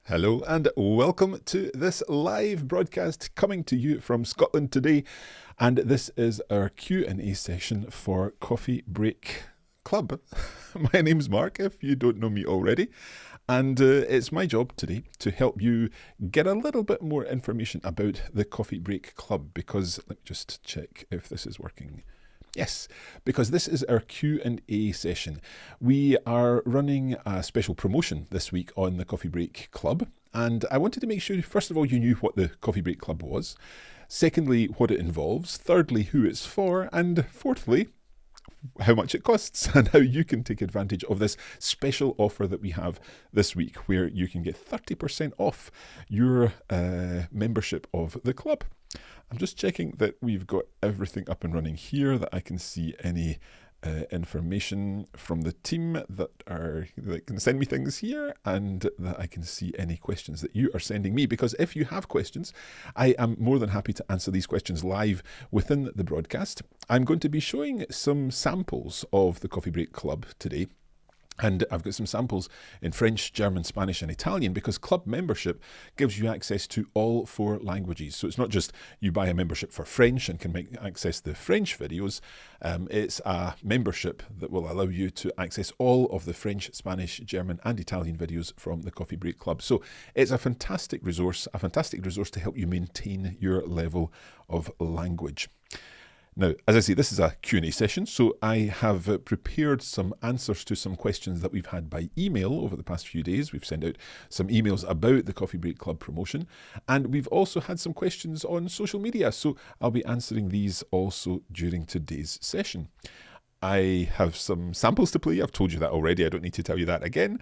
Hello and welcome to this live broadcast coming to you from Scotland today, and this is our Q&A session for Coffee Break Club. My name's Mark, if you don't know me already, and it's my job today to help you get a little bit more information about the Coffee Break Club, because let me just check if this is working. Yes, because this is our Q&A session. We are running a special promotion this week on the Coffee Break Club, and I wanted to make sure, first of all, you knew what the Coffee Break Club was. Secondly, what it involves. Thirdly, who it's for. And fourthly, how much it costs and how you can take advantage of this special offer that we have this week, where you can get 30% off your membership of the club. I'm just checking that we've got everything up and running here, that I can see any information from the team that can send me things here, and that I can see any questions that you are sending me, because if you have questions, I am more than happy to answer these questions live within the broadcast. I'm going to be showing some samples of the Coffee Break Club today. And I've got some samples in French, German, Spanish and Italian, because club membership gives you access to all 4 languages. So it's not just you buy a membership for French and can access the French videos. It's a membership that will allow you to access all of the French, Spanish, German and Italian videos from the Coffee Break Club. So it's a fantastic resource to help you maintain your level of language. Now, as I say, this is a Q&A session, so I have prepared some answers to some questions that we've had by email over the past few days. We've sent out some emails about the Coffee Break Club promotion, and we've also had some questions on social media, so I'll be answering these also during today's session. I have some samples to play. I've told you that already. I don't need to tell you that again.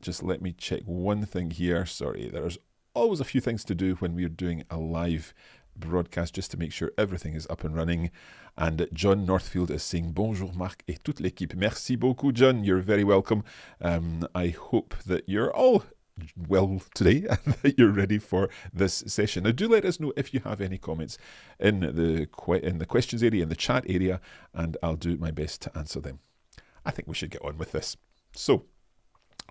Just let me check one thing here. Sorry, there's always a few things to do when we're doing a live broadcast, just to make sure everything is up and running. And John Northfield is saying bonjour Marc et toute l'équipe. Merci beaucoup, John. You're very welcome. I hope that you're all well today and that you're ready for this session. Now, do let us know if you have any comments in the questions area, in the chat area, and I'll do my best to answer them. I think we should get on with this. So,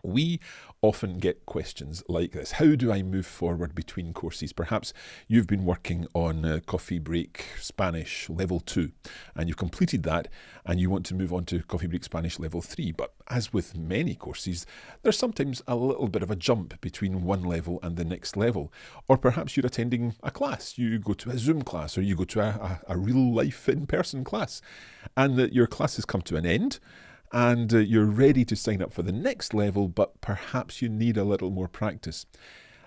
we often get questions like this. How do I move forward between courses? Perhaps you've been working on Coffee Break Spanish Level 2 and you've completed that and you want to move on to Coffee Break Spanish Level 3. But as with many courses, there's sometimes a little bit of a jump between one level and the next level. Or perhaps you're attending a class. You go to a Zoom class or you go to a real life in-person class, and that your class has come to an end, and you're ready to sign up for the next level, but perhaps you need a little more practice.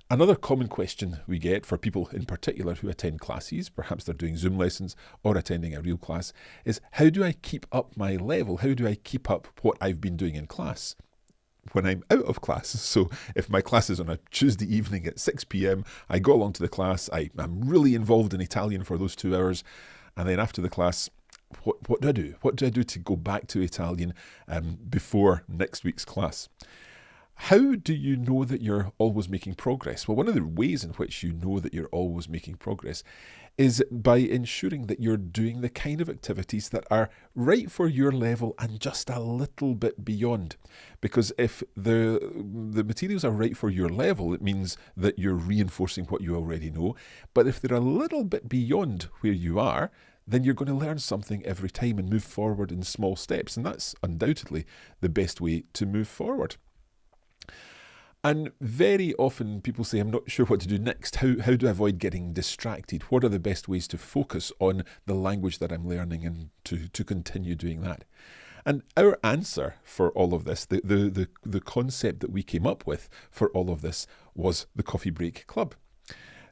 Another common question we get for people in particular who attend classes, perhaps they're doing Zoom lessons or attending a real class, is how do I keep up my level? How do I keep up what I've been doing in class when I'm out of class? So if my class is on a Tuesday evening at 6 p.m, I go along to the class, I'm really involved in Italian for those 2 hours, and then after the class, what do I do? What do I do to go back to Italian before next week's class? How do you know that you're always making progress? Well, one of the ways in which you know that you're always making progress is by ensuring that you're doing the kind of activities that are right for your level and just a little bit beyond. Because if the materials are right for your level, it means that you're reinforcing what you already know. But if they're a little bit beyond where you are, then you're going to learn something every time and move forward in small steps. And that's undoubtedly the best way to move forward. And very often people say, I'm not sure what to do next. How do I avoid getting distracted? What are the best ways to focus on the language that I'm learning and to continue doing that? And our answer for all of this, the concept that we came up with for all of this, was the Coffee Break Club.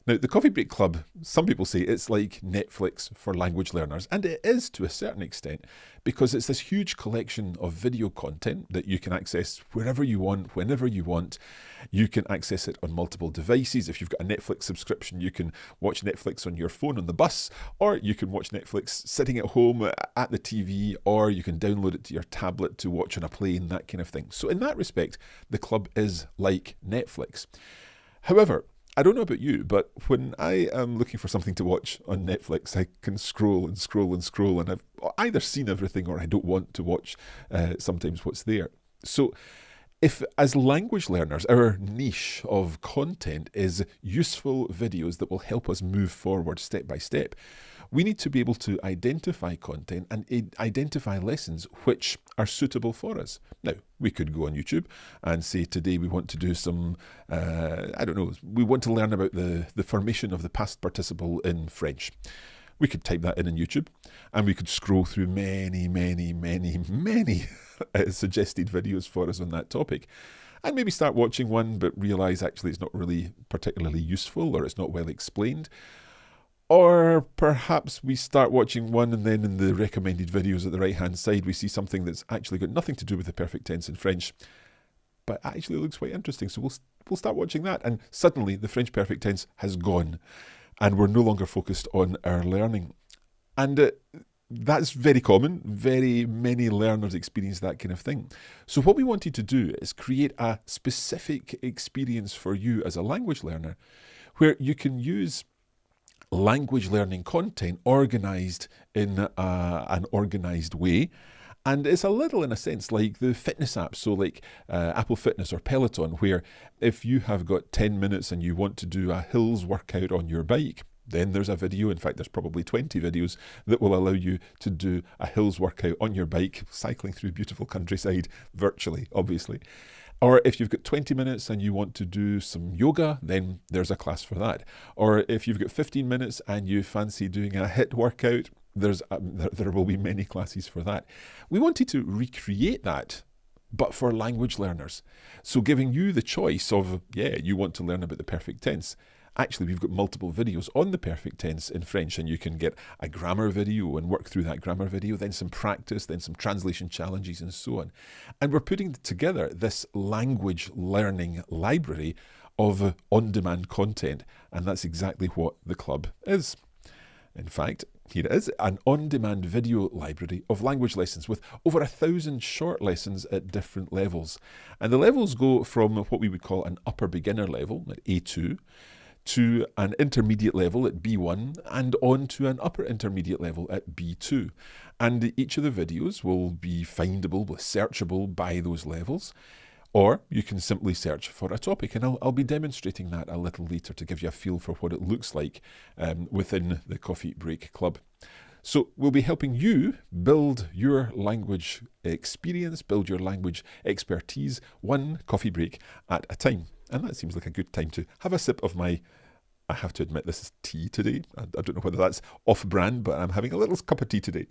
Now, the Coffee Break Club, some people say it's like Netflix for language learners, and it is to a certain extent, because it's this huge collection of video content that you can access wherever you want, whenever you want. You can access it on multiple devices. If you've got a Netflix subscription, you can watch Netflix on your phone on the bus, or you can watch Netflix sitting at home at the TV, or you can download it to your tablet to watch on a plane, that kind of thing. So in that respect, the club is like Netflix. However, I don't know about you, but when I am looking for something to watch on Netflix, I can scroll and scroll and scroll, and I've either seen everything or I don't want to watch sometimes what's there. So If, as language learners, our niche of content is useful videos that will help us move forward step by step, we need to be able to identify content and identify lessons which are suitable for us. Now, we could go on YouTube and say today we want to do some, we want to learn about the formation of the past participle in French. We could type that in YouTube and we could scroll through many suggested videos for us on that topic and maybe start watching one but realise actually it's not really particularly useful or it's not well explained. Or perhaps we start watching one and then in the recommended videos at the right hand side we see something that's actually got nothing to do with the perfect tense in French but actually looks quite interesting, so we'll start watching that and suddenly the French perfect tense has gone and we're no longer focused on our learning. And that's very common. Very many learners experience that kind of thing. So what we wanted to do is create a specific experience for you as a language learner where you can use language learning content organised in an organised way. And it's a little, in a sense, like the fitness apps, so like Apple Fitness or Peloton, where if you have got 10 minutes and you want to do a hills workout on your bike, then there's a video, in fact there's probably 20 videos that will allow you to do a hills workout on your bike, cycling through beautiful countryside, virtually, obviously. Or if you've got 20 minutes and you want to do some yoga, then there's a class for that. Or if you've got 15 minutes and you fancy doing a HIIT workout, there will be many classes for that. We wanted to recreate that, but for language learners. So giving you the choice of, you want to learn about the perfect tense. Actually, we've got multiple videos on the perfect tense in French, and you can get a grammar video and work through that grammar video, then some practice, then some translation challenges and so on. And we're putting together this language learning library of on-demand content, and that's exactly what the club is. In fact, here it is, an on-demand video library of language lessons with over 1,000 short lessons at different levels. And the levels go from what we would call an upper beginner level at A2 to an intermediate level at B1 and on to an upper intermediate level at B2. And each of the videos will be findable, searchable by those levels. Or you can simply search for a topic, and I'll be demonstrating that a little later to give you a feel for what it looks like within the Coffee Break Club. So we'll be helping you build your language experience, build your language expertise, one coffee break at a time. And that seems like a good time to have a sip of my, I have to admit this is tea today. I don't know whether that's off-brand, but I'm having a little cup of tea today.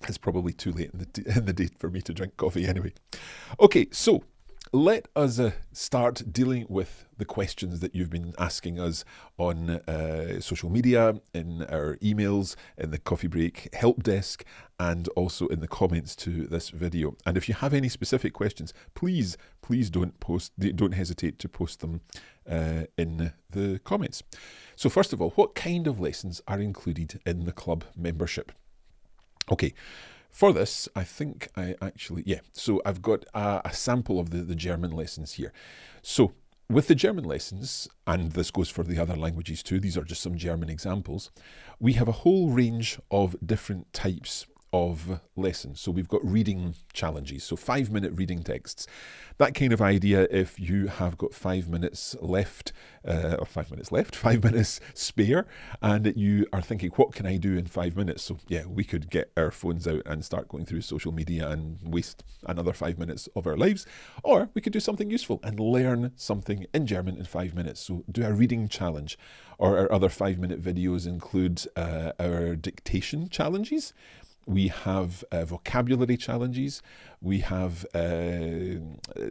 It's probably too late in the day for me to drink coffee anyway. Okay, so let us start dealing with the questions that you've been asking us on social media, in our emails, in the Coffee Break help desk, and also in the comments to this video. And if you have any specific questions, please don't hesitate to post them in the comments. So first of all, what kind of lessons are included in the club membership? Okay, for this, I think so I've got a sample of the German lessons here. So with the German lessons, and this goes for the other languages too, these are just some German examples, we have a whole range of different types of lessons. So we've got reading challenges, so 5-minute reading texts. That kind of idea, if you have got 5 minutes left, 5 minutes spare, and you are thinking, what can I do in 5 minutes? So we could get our phones out and start going through social media and waste another 5 minutes of our lives. Or we could do something useful and learn something in German in 5 minutes. So do a reading challenge. Or our other 5-minute videos include our dictation challenges. We have vocabulary challenges, we have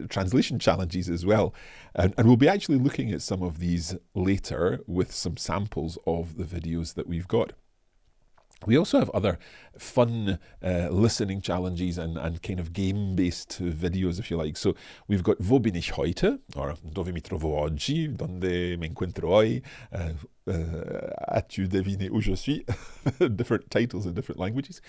translation challenges as well. And we'll be actually looking at some of these later with some samples of the videos that we've got. We also have other fun listening challenges and kind of game-based videos, if you like. So we've got Wo bin ich heute? Or Dove mi trovo oggi? Donde me encuentro hoy? As-tu deviné où je suis? Different titles in different languages.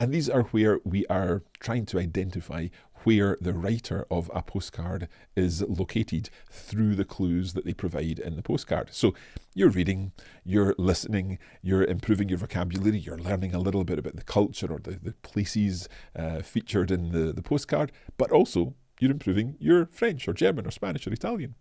And these are where we are trying to identify where the writer of a postcard is located through the clues that they provide in the postcard. So you're reading, you're listening, you're improving your vocabulary, you're learning a little bit about the culture or the places featured in the postcard, but also you're improving your French or German or Spanish or Italian.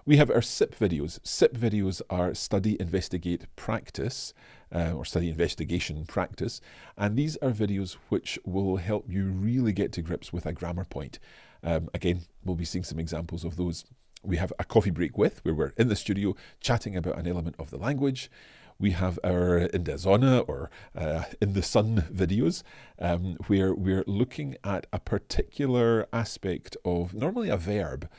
We have our SIP videos. SIP videos are study, investigate, practice, or study, investigation, practice. And these are videos which will help you really get to grips with a grammar point. Again, we'll be seeing some examples of those. We have a coffee break with, where we're in the studio chatting about an element of the language. We have our In der Sonne or In the Sun videos, where we're looking at a particular aspect of normally a verb,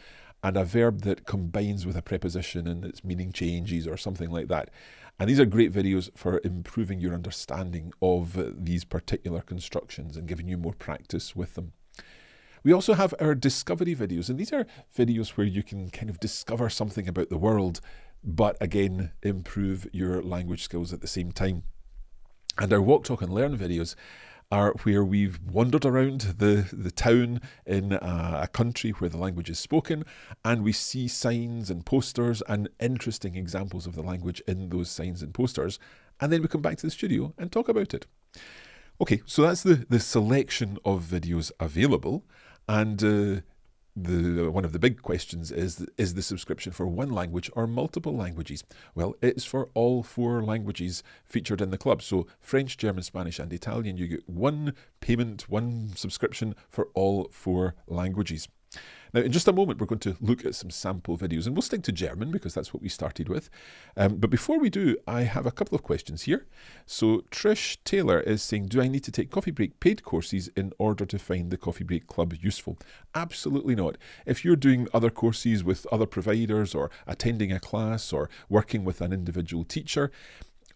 and a verb that combines with a preposition and its meaning changes or something like that. And these are great videos for improving your understanding of these particular constructions and giving you more practice with them. We also have our discovery videos, and these are videos where you can kind of discover something about the world, but again, improve your language skills at the same time. And our Walk, Talk and Learn videos are where we've wandered around the town in a country where the language is spoken, and we see signs and posters and interesting examples of the language in those signs and posters, and then we come back to the studio and talk about it. Okay, so that's the selection of videos available, and one of the big questions is the subscription for one language or multiple languages? Well, it's for all 4 languages featured in the club. So French, German, Spanish and Italian, you get one payment, one subscription for all 4 languages. Now, in just a moment, we're going to look at some sample videos, and we'll stick to German because that's what we started with. But before we do, I have a couple of questions here. So Trish Taylor is saying, do I need to take Coffee Break paid courses in order to find the Coffee Break Club useful? Absolutely not. If you're doing other courses with other providers or attending a class or working with an individual teacher,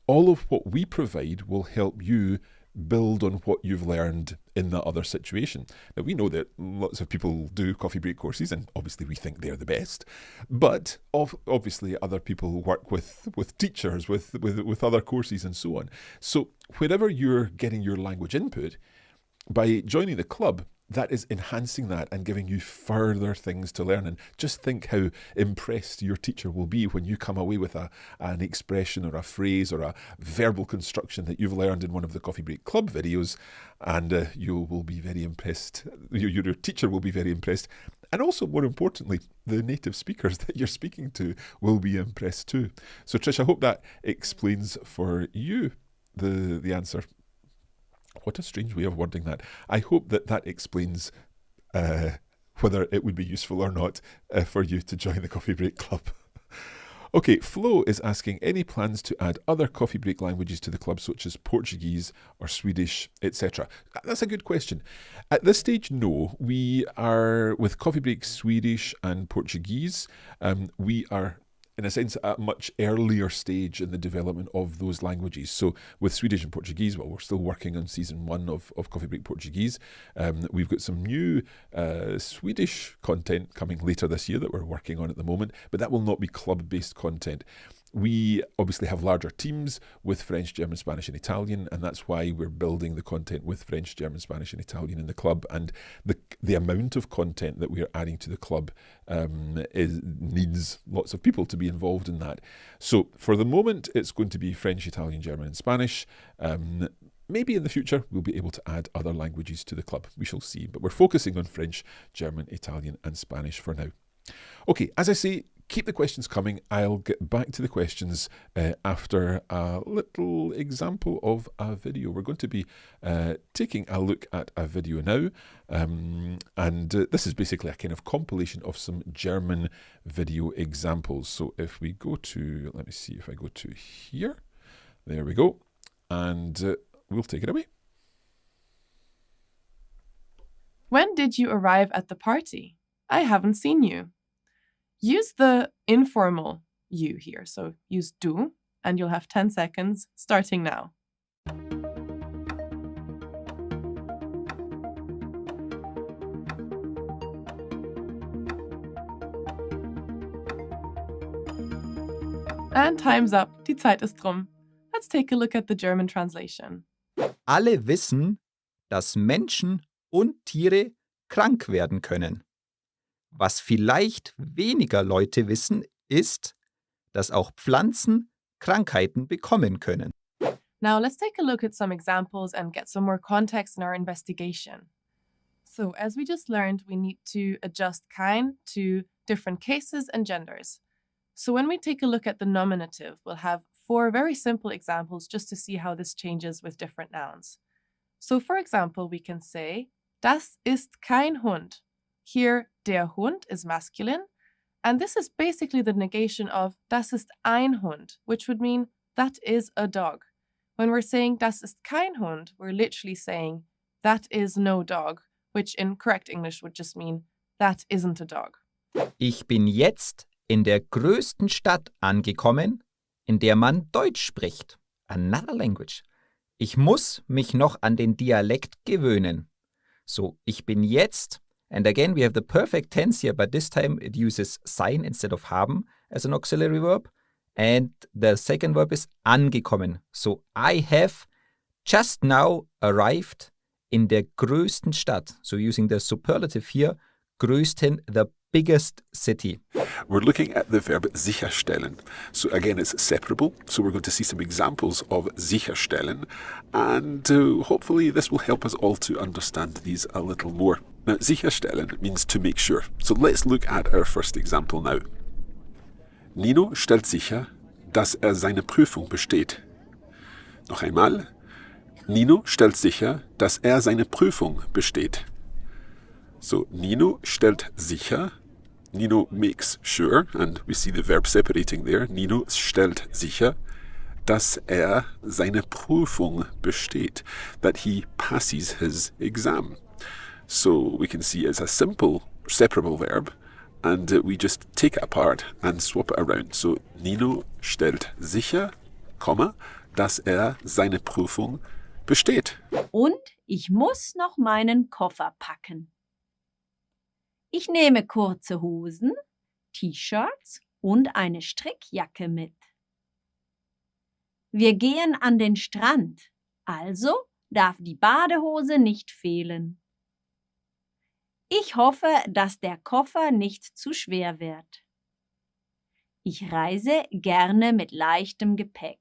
all of what we provide will help you build on what you've learned in that other situation. Now, we know that lots of people do coffee break courses, and obviously we think they're the best, but obviously other people work with teachers, with other courses and so on. So wherever you're getting your language input, by joining the club, that is enhancing that and giving you further things to learn. And just think how impressed your teacher will be when you come away with an expression or a phrase or a verbal construction that you've learned in one of the Coffee Break Club videos, and you will be very impressed. Your teacher will be very impressed. And also, more importantly, the native speakers that you're speaking to will be impressed too. So Trish, I hope that explains for you the answer. What a strange way of wording that. I hope that explains whether it would be useful or not for you to join the Coffee Break Club. Okay, Flo is asking, any plans to add other Coffee Break languages to the club, such as Portuguese or Swedish, etc.? That's a good question. At this stage, no. We are, with Coffee Break Swedish and Portuguese, we are in a sense, at a much earlier stage in the development of those languages. So with Swedish and Portuguese, well, we're still working on season 1 of Coffee Break Portuguese. We've got some new Swedish content coming later this year that we're working on at the moment, but that will not be club-based content. We obviously have larger teams with French, German, Spanish and Italian, and that's why we're building the content with French, German, Spanish and Italian in the club. And the amount of content that we are adding to the club needs lots of people to be involved in that. So for the moment, it's going to be French, Italian, German and Spanish. Maybe in the future, we'll be able to add other languages to the club. We shall see. But we're focusing on French, German, Italian and Spanish for now. Okay, as I say, keep the questions coming. I'll get back to the questions after a little example of a video. We're going to be taking a look at a video now. And this is basically a kind of compilation of some German video examples. So if we go to, let me see if I go to here. There we go. And we'll take it away. When did you arrive at the party? I haven't seen you. Use the informal you here. So use du, and you'll have 10 seconds starting now. And time's up. Die Zeit ist drum. Let's take a look at the German translation. Alle wissen, dass Menschen und Tiere krank werden können. Was vielleicht weniger Leute wissen, ist, dass auch Pflanzen Krankheiten bekommen können. Now let's take a look at some examples and get some more context in our investigation. So as we just learned, we need to adjust kein to different cases and genders. So when we take a look at the nominative, we'll have 4 very simple examples just to see how this changes with different nouns. So for example, we can say, das ist kein Hund. Here, der Hund is masculine, and this is basically the negation of das ist ein Hund, which would mean that is a dog. When we're saying das ist kein Hund, we're literally saying that is no dog, which in correct English would just mean that isn't a dog. Ich bin jetzt in der größten Stadt angekommen, in der man Deutsch spricht. Another language. Ich muss mich noch an den Dialekt gewöhnen. So, ich bin jetzt, and again we have the perfect tense here, but this time it uses sein instead of haben as an auxiliary verb. And the second verb is angekommen. So, I have just now arrived in der größten Stadt. So, using the superlative here, größten, the biggest city. We're looking at the verb sicherstellen. So again, it's separable. So we're going to see some examples of sicherstellen. And hopefully this will help us all to understand these a little more. Now, sicherstellen means to make sure. So let's look at our first example now. Nino stellt sicher, dass seine Prüfung besteht. Noch einmal. Nino stellt sicher, dass seine Prüfung besteht. So, Nino stellt sicher. Nino makes sure, and we see the verb separating there. Nino stellt sicher, dass seine Prüfung besteht, that he passes his exam. So we can see it's a simple separable verb, and we just take it apart and swap it around. So Nino stellt sicher, dass seine Prüfung besteht. Und ich muss noch meinen Koffer packen. Ich nehme kurze Hosen, T-Shirts und eine Strickjacke mit. Wir gehen an den Strand, also darf die Badehose nicht fehlen. Ich hoffe, dass der Koffer nicht zu schwer wird. Ich reise gerne mit leichtem Gepäck.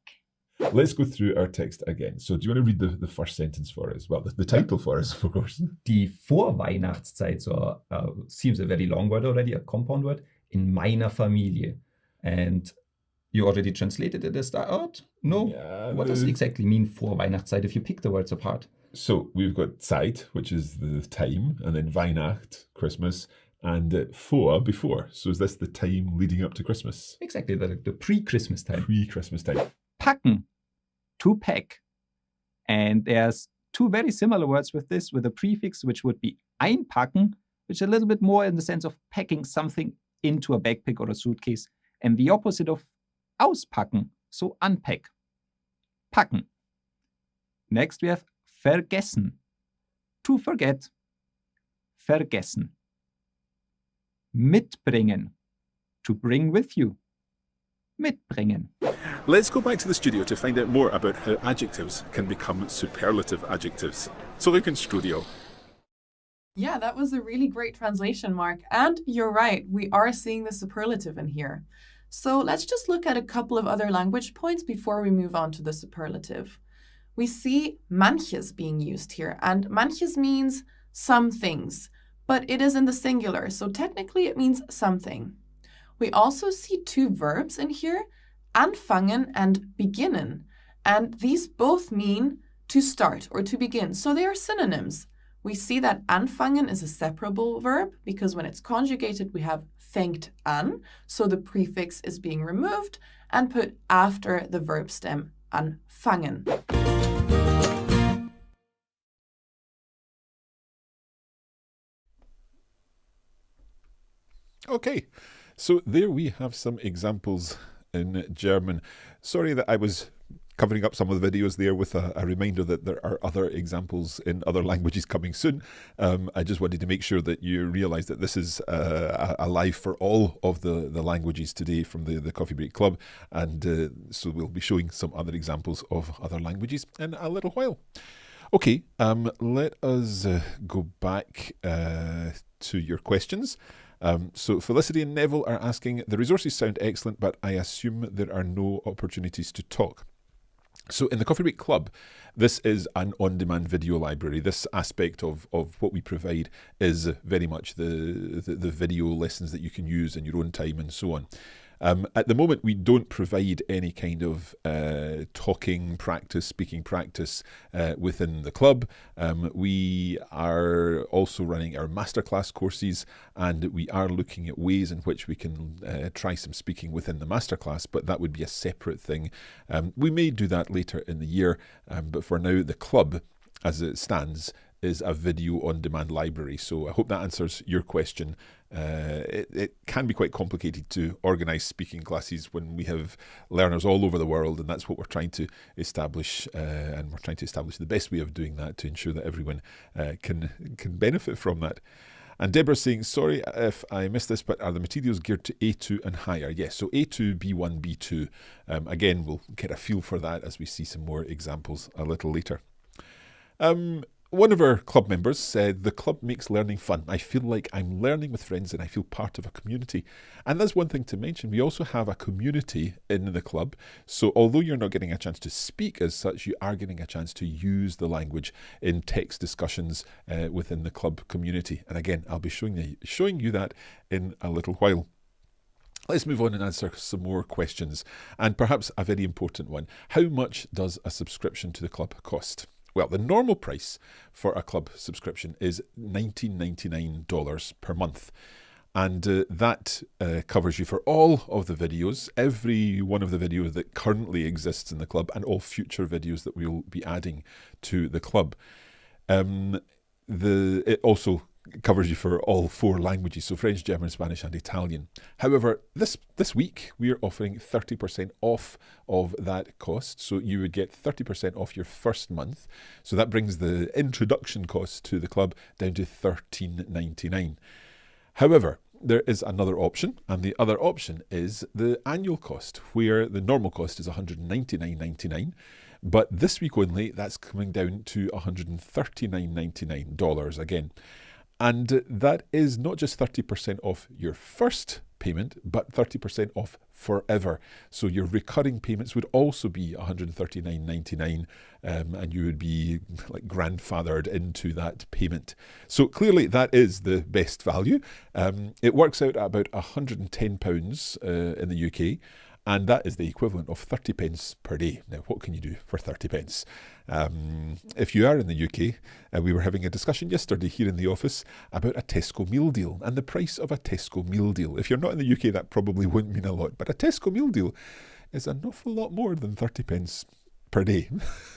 Let's go through our text again. So do you want to read the first sentence for us? Well, the title for us, of course. Die Vorweihnachtszeit, so seems a very long word already, a compound word, in meiner Familie. And you already translated it at the start? No? Yeah, What does it exactly mean Vorweihnachtszeit if you pick the words apart? So we've got Zeit, which is the time, and then Weihnacht, Christmas, and vor, before. So is this the time leading up to Christmas? Exactly, the pre-Christmas time. Pre-Christmas time. Packen, to pack. And there's 2 very similar words with this, with a prefix, which would be einpacken, which is a little bit more in the sense of packing something into a backpack or a suitcase, and the opposite of auspacken, so unpack. Packen. Next we have vergessen, to forget. Vergessen. Mitbringen, to bring with you. Mitbringen. Let's go back to the studio to find out more about how adjectives can become superlative adjectives. Zurück ins Studio. Yeah, that was a really great translation, Mark. And you're right, we are seeing the superlative in here. So let's just look at a couple of other language points before we move on to the superlative. We see manches being used here, and manches means some things, but it is in the singular, so technically it means something. We also see 2 verbs in here, anfangen and beginnen, and these both mean to start or to begin, so they are synonyms. We see that anfangen is a separable verb because when it's conjugated we have fängt an, so the prefix is being removed and put after the verb stem anfangen. Okay, so there we have some examples in German. Sorry that I was covering up some of the videos there with a reminder that there are other examples in other languages coming soon. I just wanted to make sure that you realise that this is a live for all of the languages today from the Coffee Break Club, and so we'll be showing some other examples of other languages in a little while. Okay, let us go back to your questions. So Felicity and Neville are asking, the resources sound excellent, but I assume there are no opportunities to talk. So in the Coffee Break Club, this is an on-demand video library. This aspect of what we provide is very much the video lessons that you can use in your own time and so on. At the moment, we don't provide any kind of talking practice, speaking practice within the club. We are also running our masterclass courses, and we are looking at ways in which we can try some speaking within the masterclass, but that would be a separate thing. We may do that later in the year, but for now, the club, as it stands, is a video on-demand library. So I hope that answers your question. It can be quite complicated to organise speaking classes when we have learners all over the world, and that's what we're trying to establish, and we're trying to establish the best way of doing that to ensure that everyone can benefit from that. And Deborah's saying, sorry if I missed this, but are the materials geared to A2 and higher? Yes, so A2, B1, B2. Again, we'll get a feel for that as we see some more examples a little later. One of our club members said, the club makes learning fun. I feel like I'm learning with friends and I feel part of a community. And that's one thing to mention. We also have a community in the club. So although you're not getting a chance to speak as such, you are getting a chance to use the language in text discussions within the club community. And again, I'll be showing you that in a little while. Let's move on and answer some more questions. And perhaps a very important one. How much does a subscription to the club cost? Well, the normal price for a club subscription is $19.99 per month. And that covers you for all of the videos, every one of the videos that currently exists in the club, and all future videos that we'll be adding to the club. It also covers you for all 4 languages, so French, German, Spanish and Italian. However, this week we are offering 30% off of that cost, so you would get 30% off your first month. So that brings the introduction cost to the club down to $13.99. However, there is another option, and the other option is the annual cost, where the normal cost is $199.99. But this week only, that's coming down to $139.99 again. And that is not just 30% off your first payment, but 30% off forever. So your recurring payments would also be $139.99, and you would be like grandfathered into that payment. So clearly that is the best value. It works out at about £110 in the UK. And that is the equivalent of 30 pence per day. Now, what can you do for 30 pence? If you are in the UK, we were having a discussion yesterday here in the office about a Tesco meal deal and the price of a Tesco meal deal. If you're not in the UK, that probably won't mean a lot, but a Tesco meal deal is an awful lot more than 30 pence per day.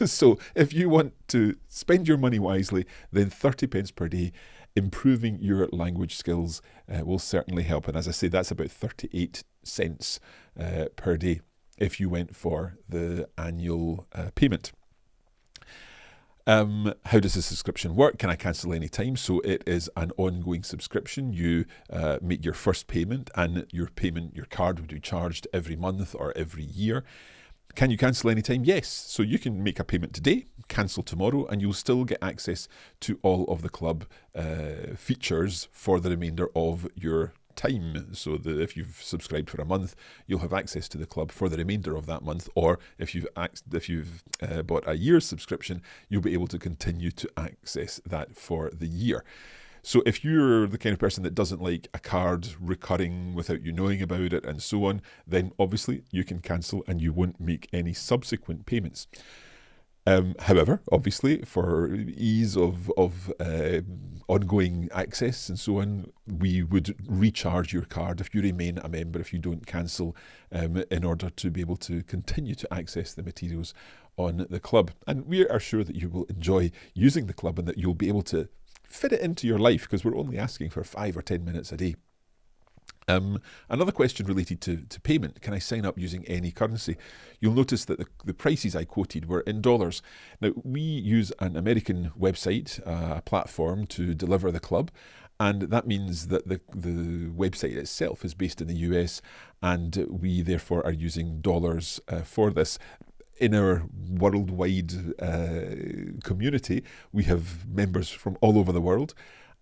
So if you want to spend your money wisely, then 30 pence per day, improving your language skills will certainly help. And as I say, that's about 38 cents per day if you went for the annual payment. How does the subscription work? Can I cancel any time? So it is an ongoing subscription. You make your first payment, and your card would be charged every month or every year. Can you cancel any time? Yes. So you can make a payment today, cancel tomorrow, and you'll still get access to all of the club features for the remainder of your time. So if you've subscribed for a month, you'll have access to the club for the remainder of that month. Or if you've bought a year's subscription, you'll be able to continue to access that for the year. So if you're the kind of person that doesn't like a card recurring without you knowing about it and so on, then obviously you can cancel and you won't make any subsequent payments. However, obviously, for ease of ongoing access and so on, we would recharge your card if you remain a member, if you don't cancel, in order to be able to continue to access the materials on the club. And we are sure that you will enjoy using the club and that you'll be able to fit it into your life, because we're only asking for 5 or 10 minutes a day. Another question related to payment. Can I sign up using any currency? You'll notice that the prices I quoted were in dollars. Now, we use an American website, a platform to deliver the club, and that means that the website itself is based in the US, and we therefore are using dollars for this. in our worldwide community, we have members from all over the world.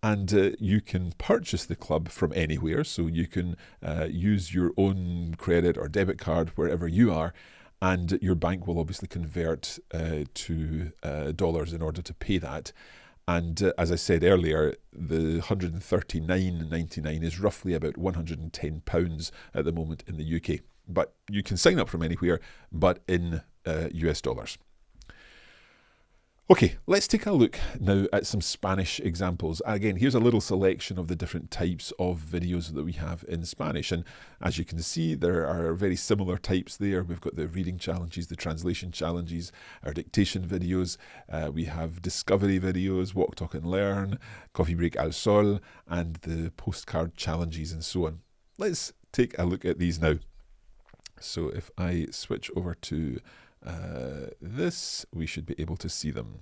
And you can purchase the club from anywhere. So you can use your own credit or debit card wherever you are. And your bank will obviously convert to dollars in order to pay that. And as I said earlier, the $139.99 is roughly about £110 at the moment in the UK. But you can sign up from anywhere, but in US dollars. Okay, let's take a look now at some Spanish examples. Again, here's a little selection of the different types of videos that we have in Spanish. And as you can see, there are very similar types there. We've got the reading challenges, the translation challenges, our dictation videos. We have discovery videos, walk, talk and learn, coffee break al sol, and the postcard challenges and so on. Let's take a look at these now. So if I switch over to this, we should be able to see them.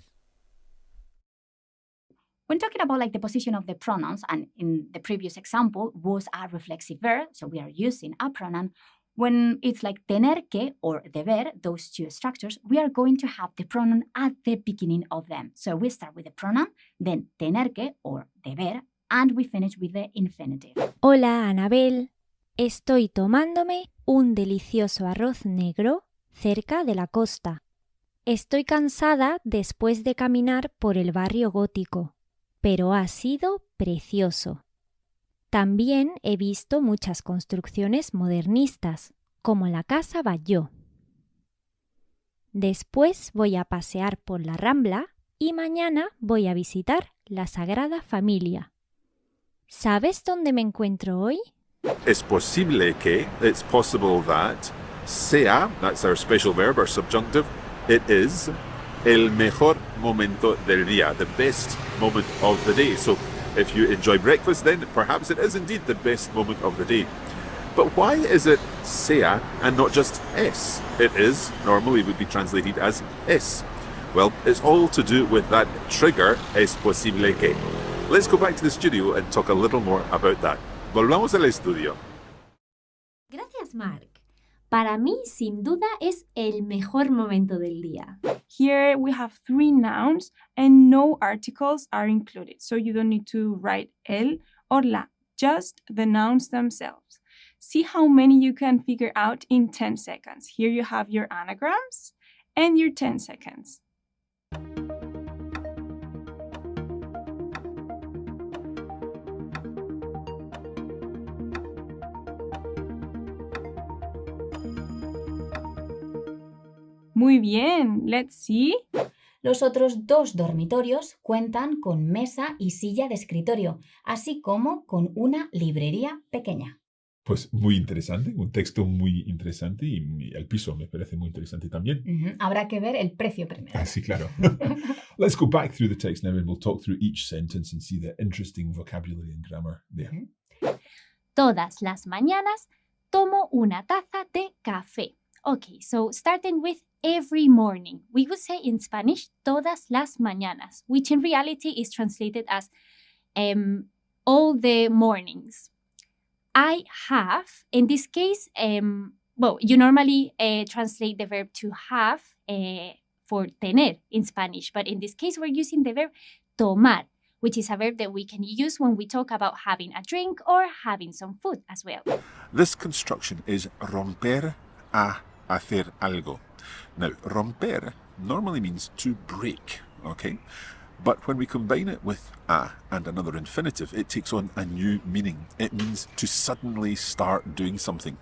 When talking about like the position of the pronouns, and in the previous example was a reflexive verb, so we are using a pronoun. When it's like tener que or deber, those two structures, we are going to have the pronoun at the beginning of them. So we start with the pronoun, then tener que or deber, and we finish with the infinitive. Hola, Anabel. Estoy tomándome un delicioso arroz negro cerca de la costa. Estoy cansada después de caminar por el barrio gótico, pero ha sido precioso. También he visto muchas construcciones modernistas, como la Casa Batlló. Después voy a pasear por la Rambla y mañana voy a visitar la Sagrada Familia. ¿Sabes dónde me encuentro hoy? Es posible que, it's possible that, sea, that's our special verb, our subjunctive, it is el mejor momento del día, the best moment of the day. So if you enjoy breakfast, then perhaps it is indeed the best moment of the day. But why is it sea and not just es? It is, normally would be translated as es. Well, it's all to do with that trigger, es posible que. Let's go back to the studio and talk a little more about that. Volvamos al estudio. Gracias, Mark. Para mí, sin duda, es el mejor momento del día. Here we have 3 nouns and no articles are included. So you don't need to write el or la, just the nouns themselves. See how many you can figure out in 10 seconds. Here you have your anagrams and your 10 seconds. Muy bien, let's see. Los otros 2 dormitorios cuentan con mesa y silla de escritorio, así como con una librería pequeña. Pues muy interesante, un texto muy interesante y el piso me parece muy interesante también. Habrá que ver el precio primero. Ah, sí, claro. Let's go back through the text now and we'll talk through each sentence and see the interesting vocabulary and grammar there. Todas las mañanas tomo una taza de café. Okay, so starting with every morning. We would say in Spanish, todas las mañanas, which in reality is translated as all the mornings. I have, in this case, well, you normally translate the verb to have for tener in Spanish, but in this case, we're using the verb tomar, which is a verb that we can use when we talk about having a drink or having some food as well. This construction is romper a hacer algo. Now, romper normally means to break, okay? But when we combine it with a and another infinitive, it takes on a new meaning. It means to suddenly start doing something.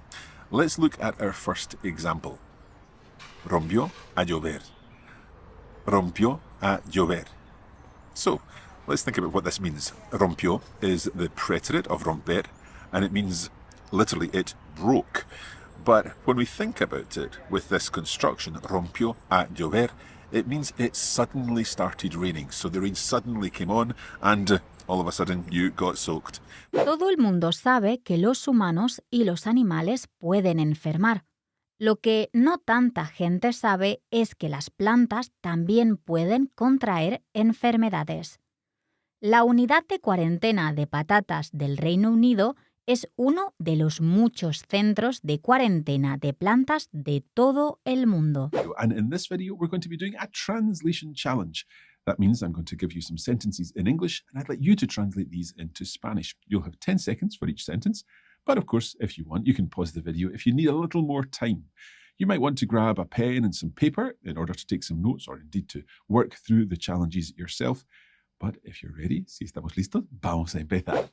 Let's look at our first example. Rompió a llover. Rompió a llover. So, let's think about what this means. Rompió is the preterite of romper, and it means literally it broke. But when we think about it with this construction, rompió a llover, it means it suddenly started raining. So the rain suddenly came on and all of a sudden you got soaked. Todo el mundo sabe que los humanos y los animales pueden enfermar. Lo que no tanta gente sabe es que las plantas también pueden contraer enfermedades. La unidad de cuarentena de patatas del Reino Unido es uno de los muchos centros de cuarentena de plantas de todo el mundo. And in this video, we're going to be doing a translation challenge. That means I'm going to give you some sentences in English, and I'd like you to translate these into Spanish. You'll have 10 seconds for each sentence, but of course, if you want, you can pause the video if you need a little more time. You might want to grab a pen and some paper in order to take some notes or indeed to work through the challenges yourself. But if you're ready, si estamos listos, vamos a empezar.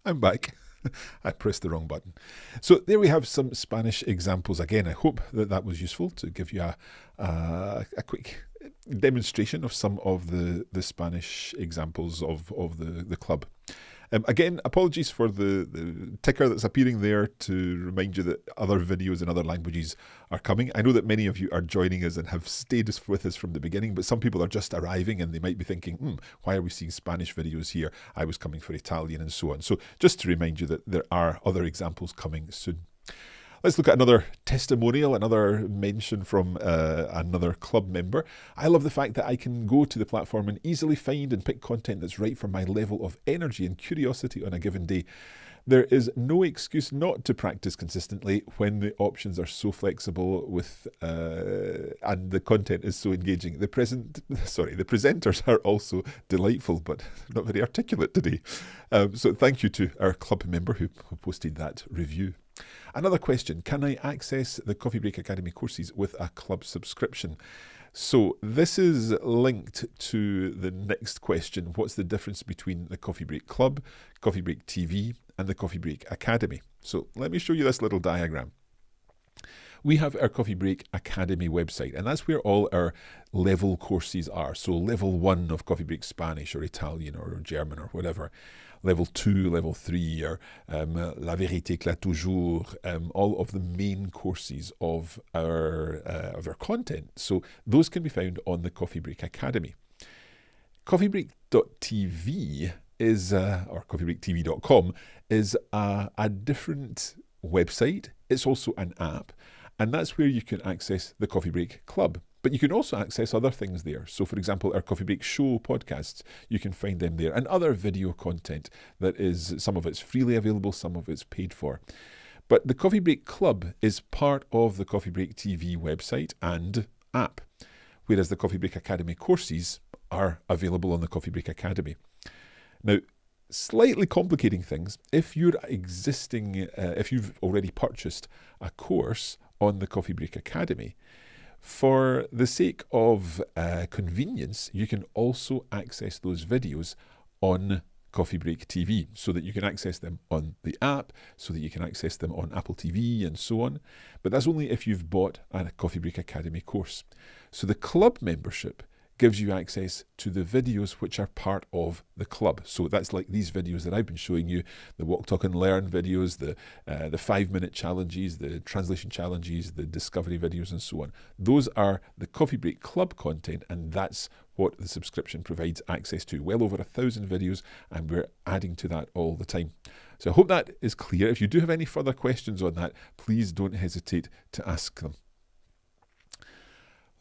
I'm back. I pressed the wrong button. So there we have some Spanish examples. Again, I hope that was useful to give you a quick demonstration of some of the Spanish examples of the club. Again, apologies for the ticker that's appearing there to remind you that other videos in other languages are coming. I know that many of you are joining us and have stayed with us from the beginning, but some people are just arriving and they might be thinking, why are we seeing Spanish videos here? I was coming for Italian and so on. So just to remind you that there are other examples coming soon. Let's look at another testimonial, another mention from another club member. I love the fact that I can go to the platform and easily find and pick content that's right for my level of energy and curiosity on a given day. There is no excuse not to practice consistently when the options are so flexible and the content is so engaging. The presenters are also delightful, but not very articulate today. So thank you to our club member who posted that review. Another question, can I access the Coffee Break Academy courses with a club subscription? So this is linked to the next question. What's the difference between the Coffee Break Club, Coffee Break TV, and the Coffee Break Academy? So let me show you this little diagram. We have our Coffee Break Academy website, and that's where all our level courses are. So level 1 of Coffee Break Spanish or Italian or German or whatever. Level 2, level 3, or La Vérité éclate toujours, all of the main courses of our content. So those can be found on the Coffee Break Academy. Coffeebreak.tv is, or coffeebreaktv.com, is a different website. It's also an app, and that's where you can access the Coffee Break Club. But you can also access other things there. So, for example, our Coffee Break Show podcasts, you can find them there, and other video content that is, some of it's freely available, some of it's paid for. But the Coffee Break Club is part of the Coffee Break TV website and app, whereas the Coffee Break Academy courses are available on the Coffee Break Academy. Now, slightly complicating things, if you've already purchased a course on the Coffee Break Academy, for the sake of convenience, you can also access those videos on Coffee Break TV so that you can access them on the app, so that you can access them on Apple TV and so on. But that's only if you've bought a Coffee Break Academy course. So the club membership gives you access to the videos which are part of the club. So that's like these videos that I've been showing you, the Walk, Talk and Learn videos, the 5-minute challenges, the translation challenges, the discovery videos and so on. Those are the Coffee Break Club content, and that's what the subscription provides access to. Well over 1,000 videos, and we're adding to that all the time. So I hope that is clear. If you do have any further questions on that, please don't hesitate to ask them.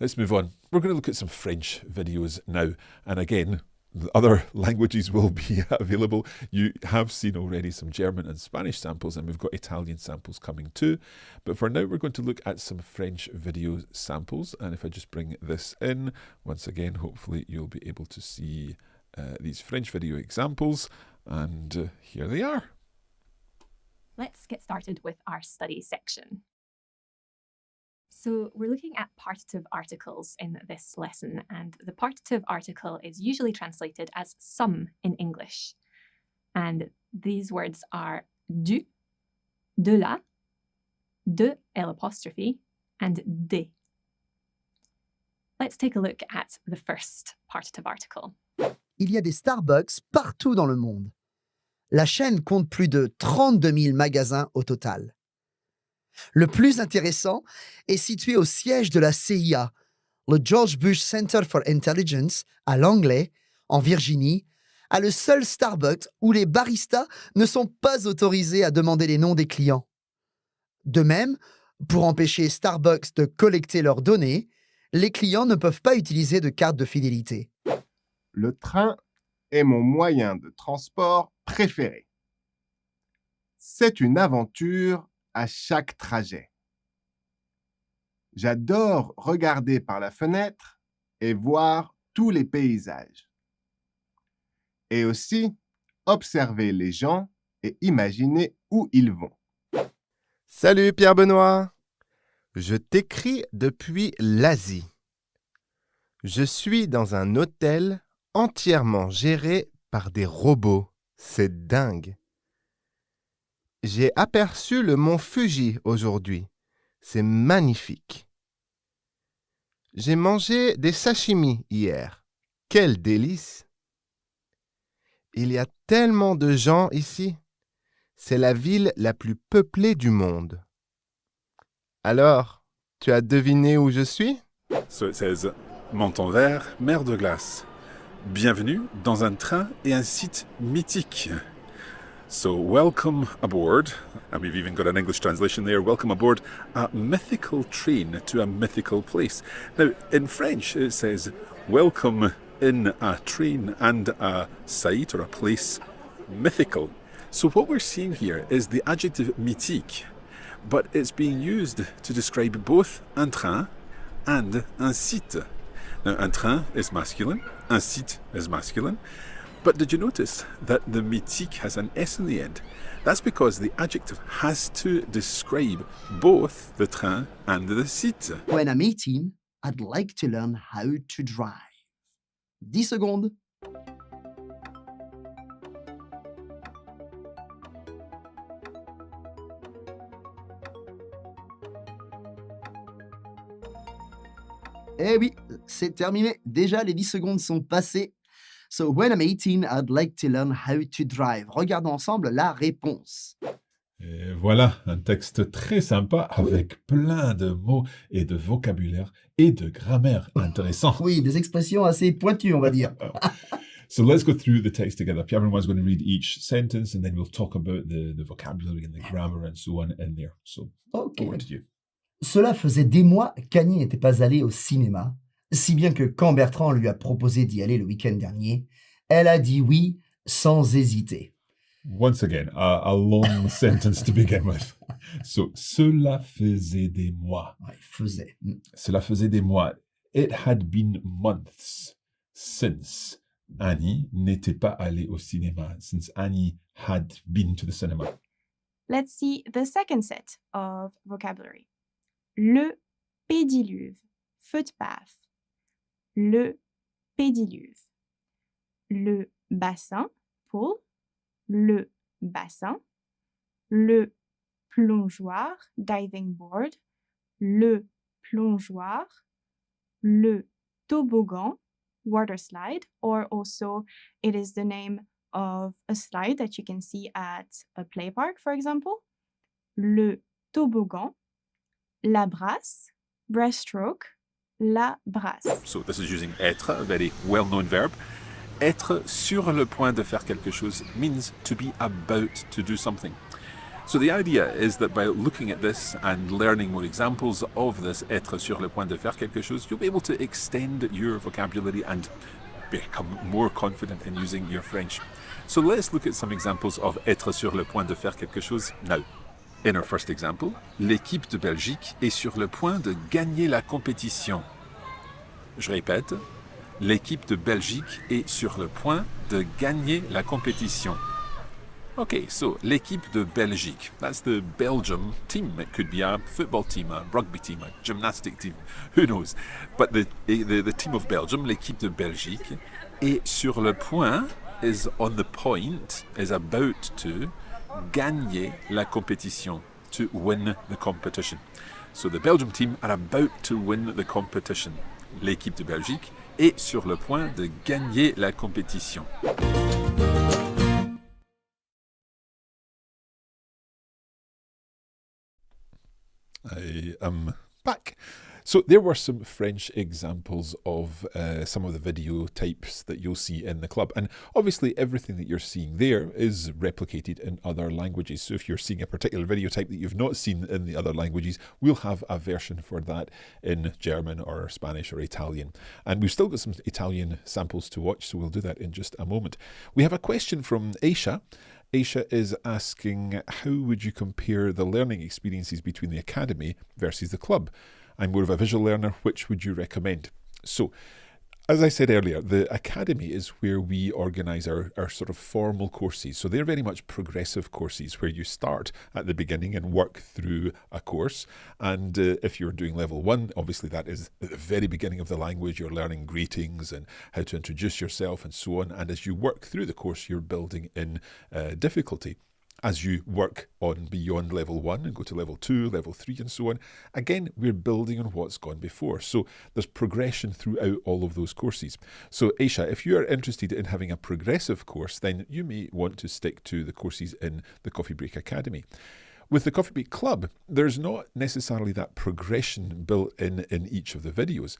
Let's move on. We're going to look at some French videos now. And again, the other languages will be available. You have seen already some German and Spanish samples, and we've got Italian samples coming too. But for now, we're going to look at some French video samples. And if I just bring this in, once again, hopefully you'll be able to see these French video examples. And here they are. Let's get started with our study section. So we're looking at partitive articles in this lesson, and the partitive article is usually translated as some in English. And these words are du, de la, de L', and des. Let's take a look at the first partitive article. Il y a des Starbucks partout dans le monde. La chaîne compte plus de 32 000 magasins au total. Le plus intéressant est situé au siège de la CIA, le George Bush Center for Intelligence, à Langley, en Virginie, à le seul Starbucks où les baristas ne sont pas autorisés à demander les noms des clients. De même, pour empêcher Starbucks de collecter leurs données, les clients ne peuvent pas utiliser de carte de fidélité. Le train est mon moyen de transport préféré. C'est une aventure à chaque trajet. J'adore regarder par la fenêtre et voir tous les paysages. Et aussi observer les gens et imaginer où ils vont. Salut Pierre-Benoît. Je t'écris depuis l'Asie. Je suis dans un hôtel entièrement géré par des robots. C'est dingue. J'ai aperçu le mont Fuji aujourd'hui. C'est magnifique. J'ai mangé des sashimi hier. Quel délice! Il y a tellement de gens ici. C'est la ville la plus peuplée du monde. Alors, tu as deviné où je suis? So it says, menton vert, mer de glace. Bienvenue dans un train et un site mythique. So welcome aboard, and we've even got an English translation there, welcome aboard a mythical train to a mythical place. Now, in French, it says, welcome in a train and a site or a place mythical. So what we're seeing here is the adjective mythique, but it's being used to describe both un train and un site. Now, un train is masculine, un site is masculine, but did you notice that the mythique has an S in the end? That's because the adjective has to describe both the train and the site. When I'm 18, I'd like to learn how to drive. 10 secondes. Eh oui, c'est terminé. Déjà, les 10 secondes sont passées. So, when I'm 18, I'd like to learn how to drive. Regardons ensemble la réponse. Et voilà, un texte très sympa avec plein de mots et de vocabulaire et de grammaire intéressant. Oui, des expressions assez pointues, on va dire. So let's go through the text together. Pierre-Benoit is going to read each sentence and then we'll talk about the vocabulary and the grammar and so on in there. So, Ok. over to you. Cela faisait des mois qu'Annie n'était pas allée au cinéma, si bien que quand Bertrand lui a proposé d'y aller le week-end dernier, elle a dit oui sans hésiter. Once again, a long sentence to begin with. So, cela faisait des mois. Ouais, faisait. Cela faisait des mois. It had been months since Annie n'était pas allée au cinéma, since Annie had been to the cinema. Let's see the second set of vocabulary. Le pédiluve, footbath. Le pédiluve. Le bassin, pool. Le bassin. Le plongeoir, diving board. Le plongeoir. Le toboggan, water slide, or also it is the name of a slide that you can see at a play park, for example. Le toboggan. La brasse, breaststroke, la brasse. So this is using être, a very well-known verb. Être sur le point de faire quelque chose means to be about to do something. So the idea is that by looking at this and learning more examples of this être sur le point de faire quelque chose, you'll be able to extend your vocabulary and become more confident in using your French. So let's look at some examples of être sur le point de faire quelque chose now. In our first example, l'équipe de Belgique est sur le point de gagner la compétition. Je répète, l'équipe de Belgique est sur le point de gagner la compétition. Okay, so l'équipe de Belgique, that's the Belgium team. It could be a football team, a rugby team, a gymnastic team, who knows. But the team of Belgium, l'équipe de Belgique, est sur le point, is on the point, is about to gagner la compétition, to win the competition. So the Belgium team are about to win the competition. L'équipe de Belgique est sur le point de gagner la compétition. I am back. So there were some French examples of some of the video types that you'll see in the club. And obviously everything that you're seeing there is replicated in other languages. So if you're seeing a particular video type that you've not seen in the other languages, we'll have a version for that in German or Spanish or Italian. And we've still got some Italian samples to watch, so we'll do that in just a moment. We have a question from Aisha. Aisha is asking, how would you compare the learning experiences between the academy versus the club? I'm more of a visual learner. Which would you recommend? So, as I said earlier, the academy is where we organise our sort of formal courses. So they're very much progressive courses where you start at the beginning and work through a course. And if you're doing level 1, obviously that is at the very beginning of the language. You're learning greetings and how to introduce yourself and so on. And as you work through the course, you're building in difficulty. As you work on beyond level 1 and go to level 2, level 3 and so on, again, we're building on what's gone before. So there's progression throughout all of those courses. So Aisha, if you are interested in having a progressive course, then you may want to stick to the courses in the Coffee Break Academy. With the Coffee Break Club, there's not necessarily that progression built in each of the videos.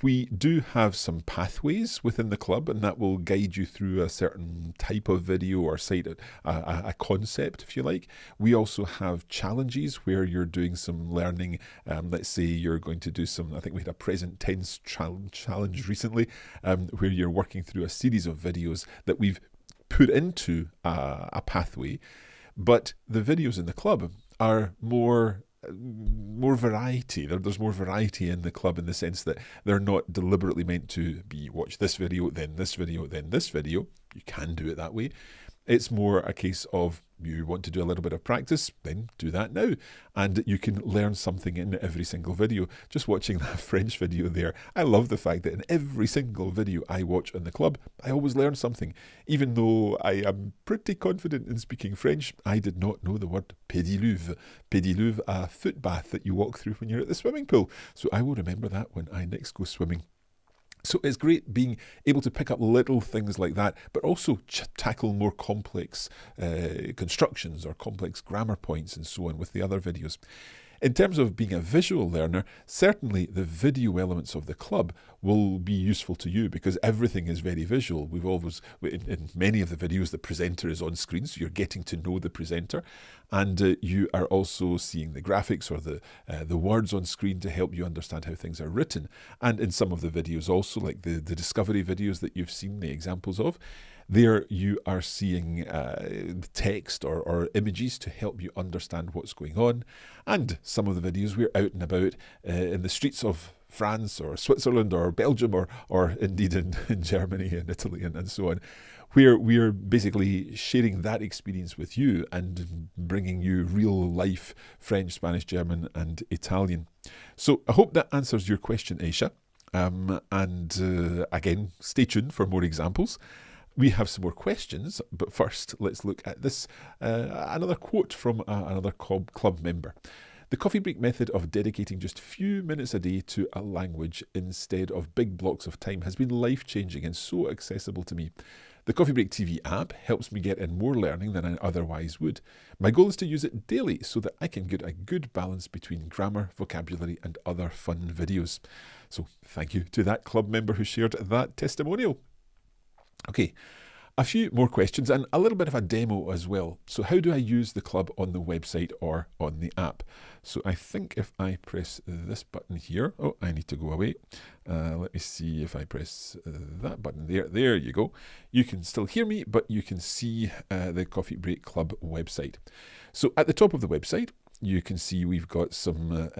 We do have some pathways within the club, and that will guide you through a certain type of video or site, a concept, if you like. We also have challenges where you're doing some learning. Let's say you're going to do some, I think we had a present tense challenge recently, where you're working through a series of videos that we've put into a pathway. But the videos in the club are more variety. There's more variety in the club in the sense that they're not deliberately meant to be watch this video, then this video, then this video. You can do it that way. It's more a case of you want to do a little bit of practice, then do that now. And you can learn something in every single video. Just watching that French video there, I love the fact that in every single video I watch in the club, I always learn something. Even though I am pretty confident in speaking French, I did not know the word pédiluve. Pédiluve, a foot bath that you walk through when you're at the swimming pool. So I will remember that when I next go swimming. So it's great being able to pick up little things like that, but also tackle more complex constructions or complex grammar points and so on with the other videos. In terms of being a visual learner, certainly the video elements of the club will be useful to you because everything is very visual. We've always, in many of the videos, the presenter is on screen, so you're getting to know the presenter. And you are also seeing the graphics or the words on screen to help you understand how things are written. And in some of the videos also, like the discovery videos that you've seen the examples of, there you are seeing text or images to help you understand what's going on. And some of the videos we're out and about in the streets of France or Switzerland or Belgium or indeed in Germany and Italy and so on, where we're basically sharing that experience with you and bringing you real life French, Spanish, German and Italian. So I hope that answers your question, Aisha. Again, stay tuned for more examples. We have some more questions, but first let's look at this, another quote from another club member. The coffee break method of dedicating just a few minutes a day to a language instead of big blocks of time has been life-changing and so accessible to me. The Coffee Break TV app helps me get in more learning than I otherwise would. My goal is to use it daily so that I can get a good balance between grammar, vocabulary and other fun videos. So thank you to that club member who shared that testimonial. Okay, a few more questions and a little bit of a demo as well. So how do I use the club on the website or on the app? So I think if I press this button here, oh, I need to go away. Let me see if I press that button there. There you go. You can still hear me, but you can see the Coffee Break Club website. So at the top of the website, you can see we've got some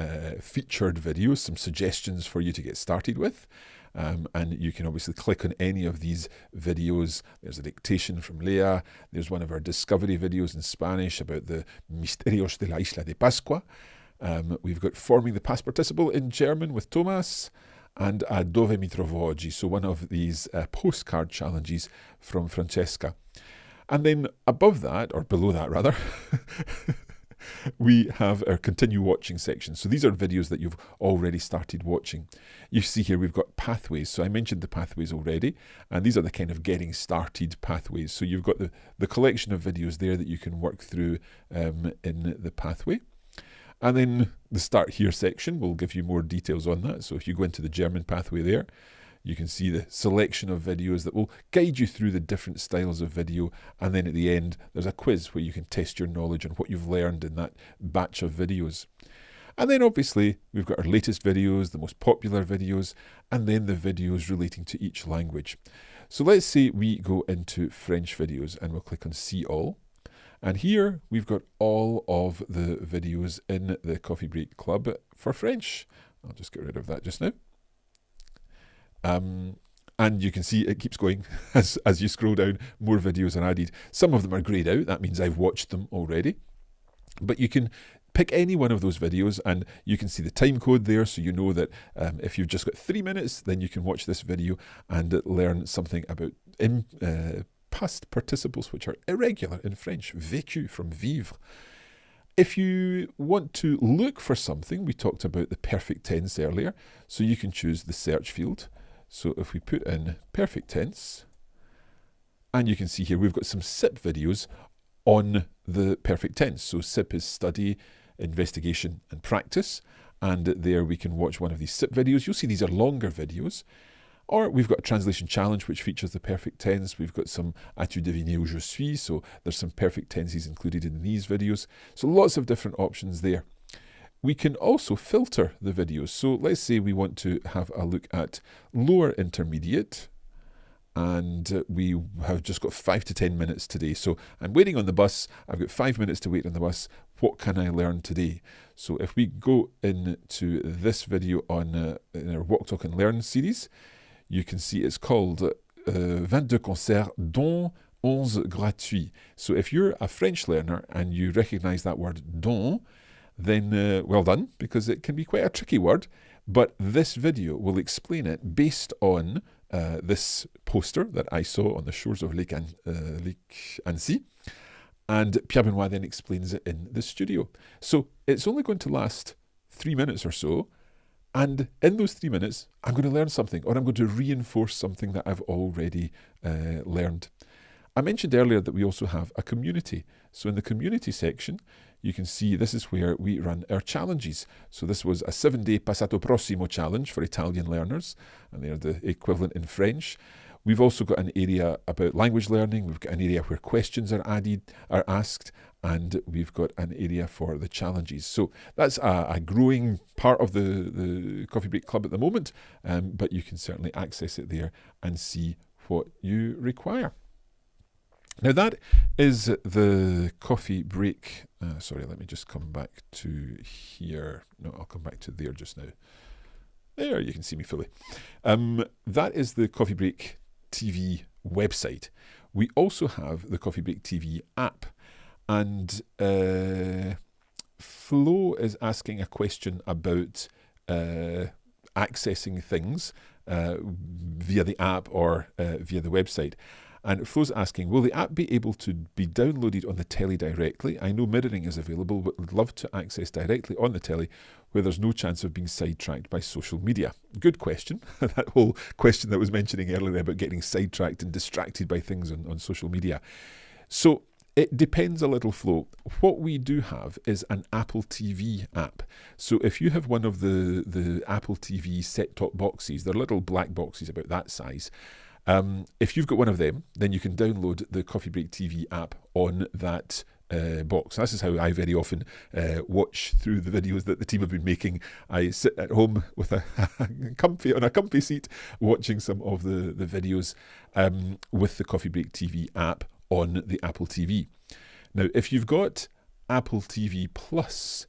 featured videos, some suggestions for you to get started with. And you can obviously click on any of these videos. There's a dictation from Leah. There's one of our discovery videos in Spanish about the Misterios de la Isla de Pascua. We've got forming the past participle in German with Thomas. And a Dove mi trovo oggi, so one of these postcard challenges from Francesca. And then above that, or below that rather, we have our continue watching section. So these are videos that you've already started watching. You see here we've got pathways. So I mentioned the pathways already, and these are the kind of getting started pathways. So you've got the collection of videos there that you can work through in the pathway. And then the Start Here section will give you more details on that. So if you go into the German pathway there, you can see the selection of videos that will guide you through the different styles of video. And then at the end, there's a quiz where you can test your knowledge on what you've learned in that batch of videos. And then obviously, we've got our latest videos, the most popular videos, and then the videos relating to each language. So let's say we go into French videos and we'll click on See All. And here we've got all of the videos in the Coffee Break Club for French. I'll just get rid of that just now. And you can see it keeps going as you scroll down, more videos are added. Some of them are grayed out, that means I've watched them already. But you can pick any one of those videos and you can see the time code there, so you know that if you've just got 3 minutes, then you can watch this video and learn something about past participles which are irregular in French, vécu from vivre. If you want to look for something, we talked about the perfect tense earlier, so you can choose the search field. So if we put in perfect tense, and you can see here we've got some SIP videos on the perfect tense. So SIP is study, investigation and practice, and there we can watch one of these SIP videos. You'll see these are longer videos. Or we've got a translation challenge which features the perfect tense. We've got some As-tu deviné où je suis? So there's some perfect tenses included in these videos. So lots of different options there. We can also filter the videos. So let's say we want to have a look at lower intermediate, and we have just got 5 to 10 minutes today. So I'm waiting on the bus. I've got 5 minutes to wait on the bus. What can I learn today? So if we go into this video on in our Walk, Talk and Learn series, you can see it's called 22 concerts dont 11 gratuits. So if you're a French learner and you recognize that word dont, then well done, because it can be quite a tricky word. But this video will explain it based on this poster that I saw on the shores of Lake Annecy. And Pierre Benoit then explains it in the studio. So it's only going to last 3 minutes or so. And in those 3 minutes, I'm going to learn something, or I'm going to reinforce something that I've already learned. I mentioned earlier that we also have a community. So in the community section, you can see this is where we run our challenges. So this was a 7-day Passato Prossimo challenge for Italian learners, and they're the equivalent in French. We've also got an area about language learning. We've got an area where questions are asked, and we've got an area for the challenges. So that's a growing part of the Coffee Break Club at the moment, but you can certainly access it there and see what you require. Now that is the Coffee Break. Sorry, let me just come back to here. No, I'll come back to there just now. There, you can see me fully. That is the Coffee Break TV website. We also have the Coffee Break TV app. And Flo is asking a question about accessing things via the app or via the website. And Flo's asking, will the app be able to be downloaded on the telly directly? I know mirroring is available, but would love to access directly on the telly where there's no chance of being sidetracked by social media. Good question. That whole question that was mentioning earlier about getting sidetracked and distracted by things on social media. So it depends a little, Flo. What we do have is an Apple TV app. So if you have one of the Apple TV set-top boxes, they're little black boxes about that size. If you've got one of them, then you can download the Coffee Break TV app on that box. This is how I very often watch through the videos that the team have been making. I sit at home with a comfy seat watching some of the videos with the Coffee Break TV app on the Apple TV. Now, if you've got Apple TV Plus,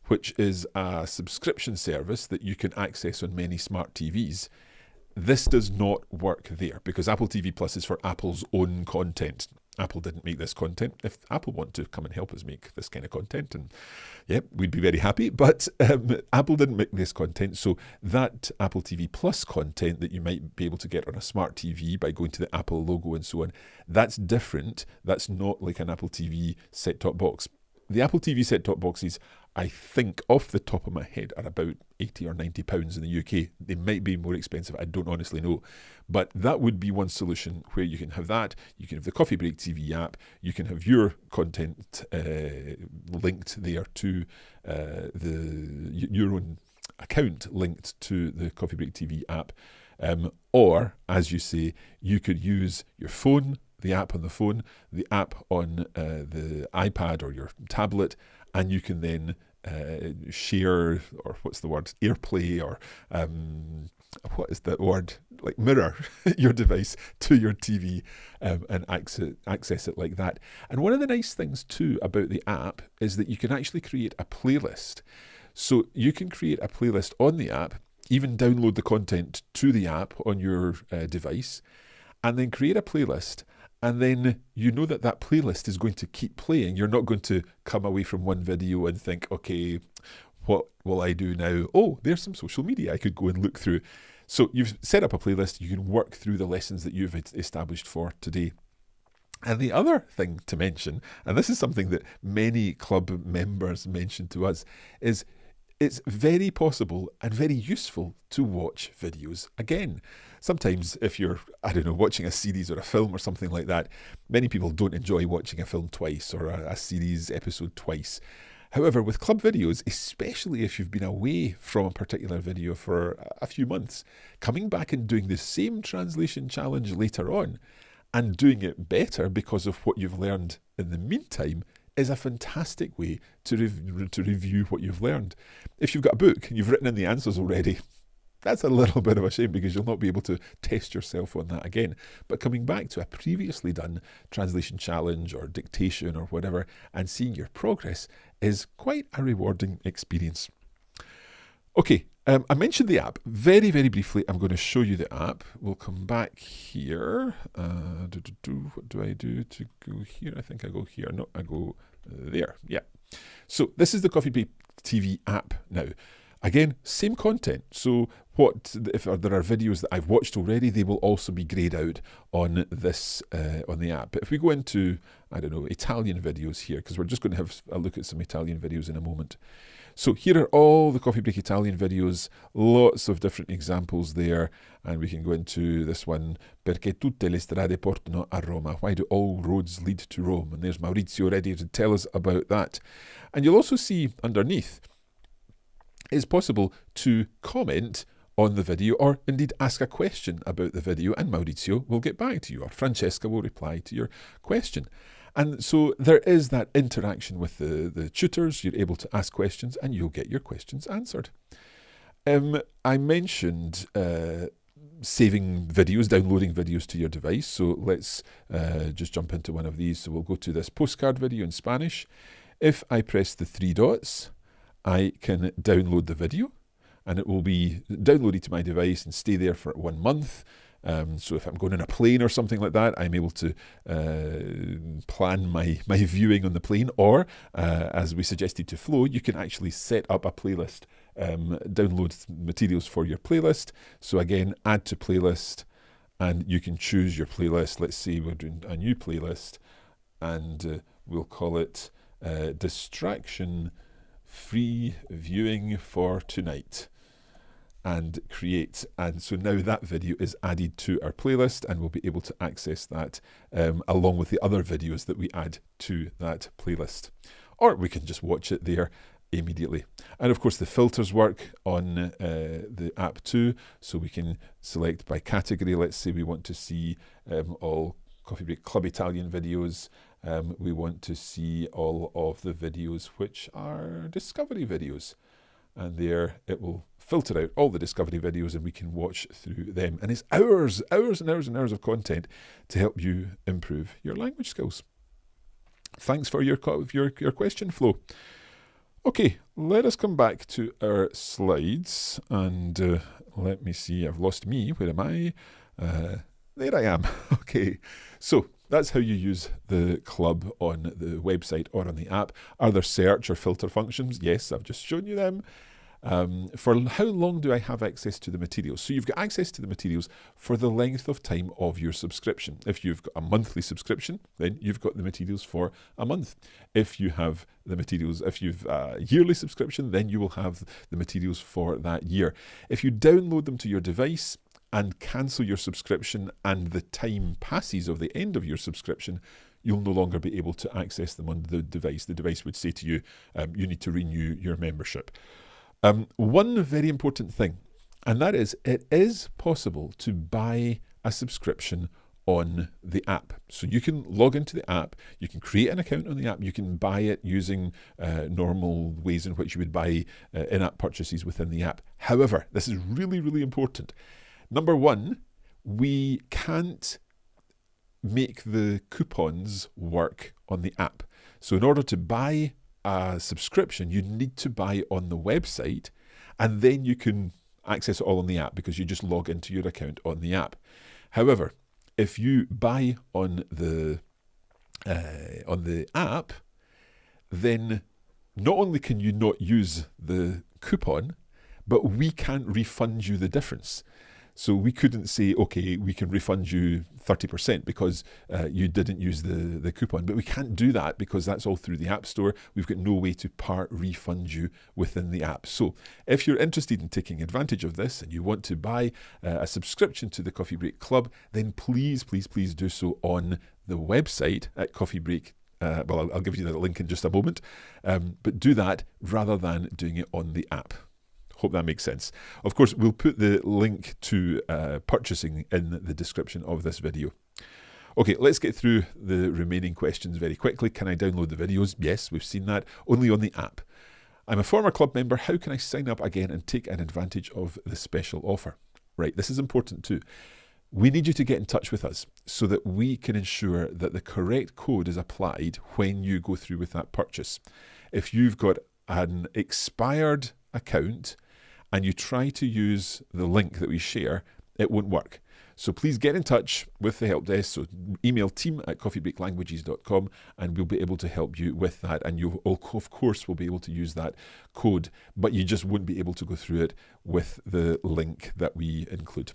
which is a subscription service that you can access on many smart TVs, this does not work there because Apple TV Plus is for Apple's own content. Apple didn't make this content. If Apple want to come and help us make this kind of content, and yeah, we'd be very happy, but Apple didn't make this content. So that Apple TV Plus content that you might be able to get on a smart TV by going to the Apple logo and so on, that's different. That's not like an Apple TV set-top box. The Apple TV set-top boxes I think off the top of my head are about £80 or £90 in the UK. They might be more expensive, I don't honestly know. But that would be one solution where you can have that, you can have the Coffee Break TV app, you can have your content linked there to your own account linked to the Coffee Break TV app. Or, as you say, you could use your phone, the app on the phone, the app on the iPad or your tablet, and you can then share, or what's the word, AirPlay, or what is the word, like mirror your device to your TV and access it like that. And one of the nice things too about the app is that you can actually create a playlist. So you can create a playlist on the app, even download the content to the app on your device, and then create a playlist. And then you know that that playlist is going to keep playing. You're not going to come away from one video and think, okay, what will I do now? Oh, there's some social media I could go and look through. So you've set up a playlist. You can work through the lessons that you've established for today. And the other thing to mention, and this is something that many club members mentioned to us, is it's very possible and very useful to watch videos again. Sometimes if you're, I don't know, watching a series or a film or something like that, many people don't enjoy watching a film twice or a series episode twice. However, with club videos, especially if you've been away from a particular video for a few months, coming back and doing the same translation challenge later on and doing it better because of what you've learned in the meantime is a fantastic way to review what you've learned. If you've got a book and you've written in the answers already, that's a little bit of a shame because you'll not be able to test yourself on that again. But coming back to a previously done translation challenge or dictation or whatever and seeing your progress is quite a rewarding experience. Okay, I mentioned the app very, very briefly. I'm going to show you the app. We'll come back here. What do I do to go here? I think I go here. No, I go there. Yeah. So this is the Coffee Break TV app now. Again, same content. So if there are videos that I've watched already, they will also be grayed out on this on the app. But if we go into, I don't know, Italian videos here, because we're just going to have a look at some Italian videos in a moment. So here are all the Coffee Break Italian videos, lots of different examples there, and we can go into this one, Perché tutte le strade portano a Roma? Why do all roads lead to Rome? And there's Maurizio ready to tell us about that. And you'll also see underneath, it's possible to comment on the video or indeed ask a question about the video, and Maurizio will get back to you, or Francesca will reply to your question. And so there is that interaction with the tutors. You're able to ask questions and you'll get your questions answered. I mentioned saving videos, downloading videos to your device. So let's just jump into one of these. So we'll go to this postcard video in Spanish. If I press the three dots, I can download the video and it will be downloaded to my device and stay there for 1 month. So if I'm going on a plane or something like that, I'm able to plan my viewing on the plane, or as we suggested to Flo, you can actually set up a playlist, download materials for your playlist. So again, add to playlist, and you can choose your playlist. Let's say we're doing a new playlist, and we'll call it Distraction Free Viewing for Tonight. And create, and so now that video is added to our playlist and we'll be able to access that along with the other videos that we add to that playlist, or we can just watch it there immediately. And of course the filters work on the app too, so we can select by category. Let's say we want to see all Coffee Break Club Italian videos. We want to see all of the videos which are discovery videos, and there it will filter out all the discovery videos and we can watch through them. And it's hours and hours of content to help you improve your language skills. Thanks for your question, Flo. Okay, let us come back to our slides and let me see, I've lost me. Where am I? There I am. Okay, so that's how you use the club on the website or on the app. Are there search or filter functions? Yes, I've just shown you them. For how long do I have access to the materials? So you've got access to the materials for the length of time of your subscription. If you've got a monthly subscription, then you've got the materials for a month. If you have the materials, if you've a yearly subscription, then you will have the materials for that year. If you download them to your device and cancel your subscription and the time passes of the end of your subscription, you'll no longer be able to access them on the device. The device would say to you, you need to renew your membership. One very important thing, and that is it is possible to buy a subscription on the app. So you can log into the app, you can create an account on the app, you can buy it using normal ways in which you would buy in-app purchases within the app. However, this is really, really important. Number one, we can't make the coupons work on the app. So in order to buy a subscription, you need to buy on the website, and then you can access it all on the app because you just log into your account on the app. However, if you buy on the app, then not only can you not use the coupon, but we can't refund you the difference. So we couldn't say, okay, we can refund you 30% because you didn't use the coupon. But we can't do that because that's all through the App Store. We've got no way to part refund you within the app. So if you're interested in taking advantage of this and you want to buy a subscription to the Coffee Break Club, then please, please, please do so on the website at Coffee Break. Well, I'll give you the link in just a moment. But do that rather than doing it on the app. Hope that makes sense. Of course, we'll put the link to purchasing in the description of this video. Okay, let's get through the remaining questions very quickly. Can I download the videos? Yes, we've seen that. Only on the app. I'm a former club member. How can I sign up again and take an advantage of the special offer? Right, this is important too. We need you to get in touch with us so that we can ensure that the correct code is applied when you go through with that purchase. If you've got an expired account and you try to use the link that we share, it won't work. So please get in touch with the help desk. So email team@coffeebreaklanguages.com and we'll be able to help you with that. And you, of course, will be able to use that code, but you just won't be able to go through it with the link that we include.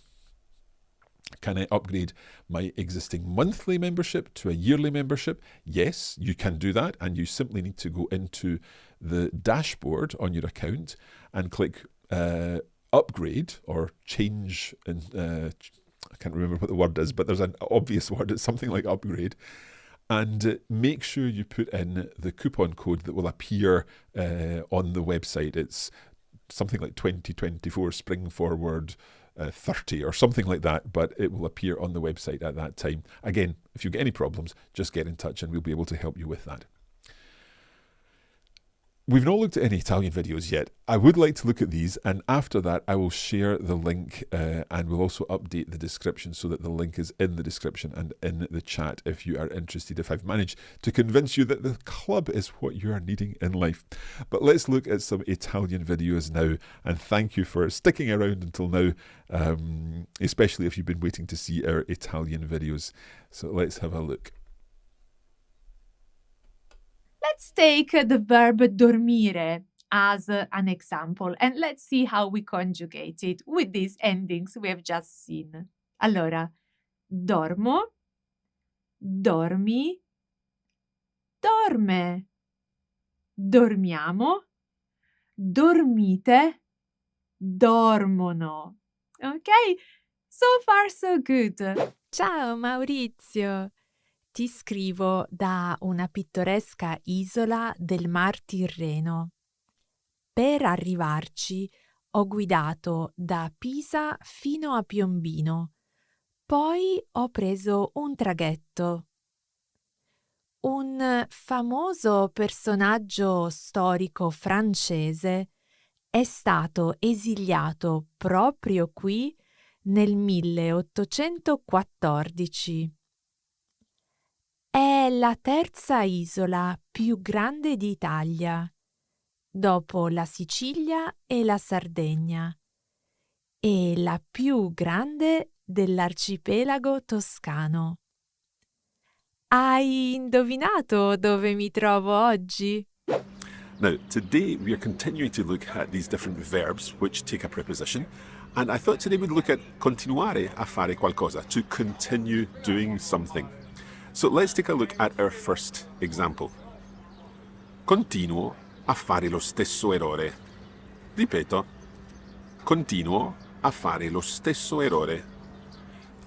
Can I upgrade my existing monthly membership to a yearly membership? Yes, you can do that. And you simply need to go into the dashboard on your account and click upgrade or change. I can't remember what the word is, but there's an obvious word. It's something like upgrade. And make sure you put in the coupon code that will appear on the website. It's something like 2024 Spring Forward 30 or something like that, but it will appear on the website at that time. Again, if you get any problems, just get in touch and we'll be able to help you with that. We've not looked at any Italian videos yet. I would like to look at these, and after that I will share the link and we'll also update the description so that the link is in the description and in the chat if you are interested, if I've managed to convince you that the club is what you are needing in life. But let's look at some Italian videos now, and thank you for sticking around until now, especially if you've been waiting to see our Italian videos. So let's have a look. Let's take the verb dormire as an example, and let's see how we conjugate it with these endings we have just seen. Allora, dormo, dormi, dorme, dormiamo, dormite, dormono. Okay, so far so good. Ciao Maurizio! Ti scrivo da una pittoresca isola del Mar Tirreno. Per arrivarci ho guidato da Pisa fino a Piombino, poi ho preso un traghetto. Un famoso personaggio storico francese è stato esiliato proprio qui nel 1814. È la terza isola più grande d'Italia, dopo la Sicilia e la Sardegna, e la più grande dell'arcipelago toscano. Hai indovinato dove mi trovo oggi? Now, today we are continuing to look at these different verbs which take a preposition, and I thought today we'd look at continuare a fare qualcosa, to continue doing something. So let's take a look at our first example. Continuo a fare lo stesso errore. Ripeto, continuo a fare lo stesso errore.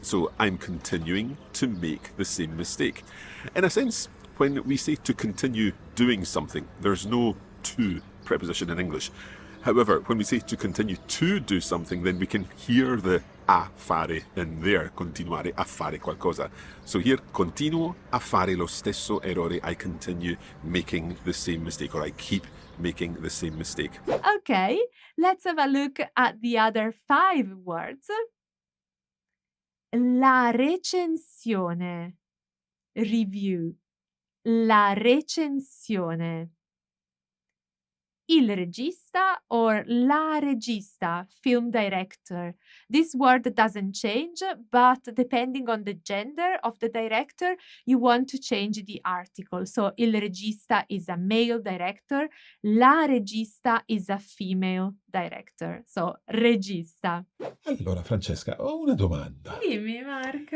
So I'm continuing to make the same mistake. In a sense, when we say to continue doing something, there's no to preposition in English. However, when we say to continue to do something, then we can hear the a fare in there, continuare a fare qualcosa. So here, continuo a fare lo stesso errore. I continue making the same mistake, or I keep making the same mistake. Okay, let's have a look at the other 5 words. La recensione. Review. La recensione. Il regista or la regista, film director. This word doesn't change, but depending on the gender of the director, you want to change the article. So il regista is a male director, la regista is a female director. So regista. Allora, Francesca, ho una domanda. Dimmi, Mark.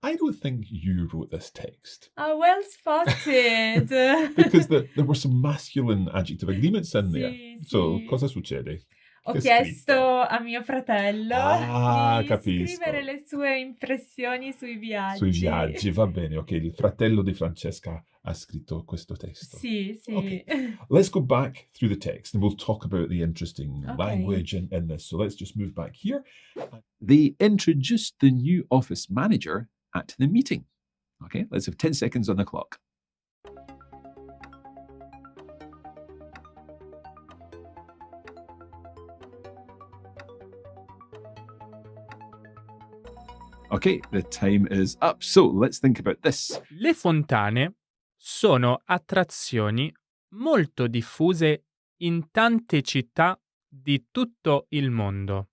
I don't think you wrote this text. Oh, well spotted. Because there were some masculine adjective agreements in there. Sì, So, sì. cosa succede? Ho Che chiesto scritto? a mio fratello di Capisco. scrivere le sue impressioni sui viaggi. Sui viaggi, va bene, ok. Il fratello di Francesca ha scritto questo testo. Sì, sì. Okay. Let's go back through the text and we'll talk about the interesting Okay. language in this. So let's just move back here. They introduced the new office manager at the meeting. Okay, let's have 10 seconds on the clock. Okay, the time is up. So let's think about this. Le fontane sono attrazioni molto diffuse in tante città di tutto il mondo.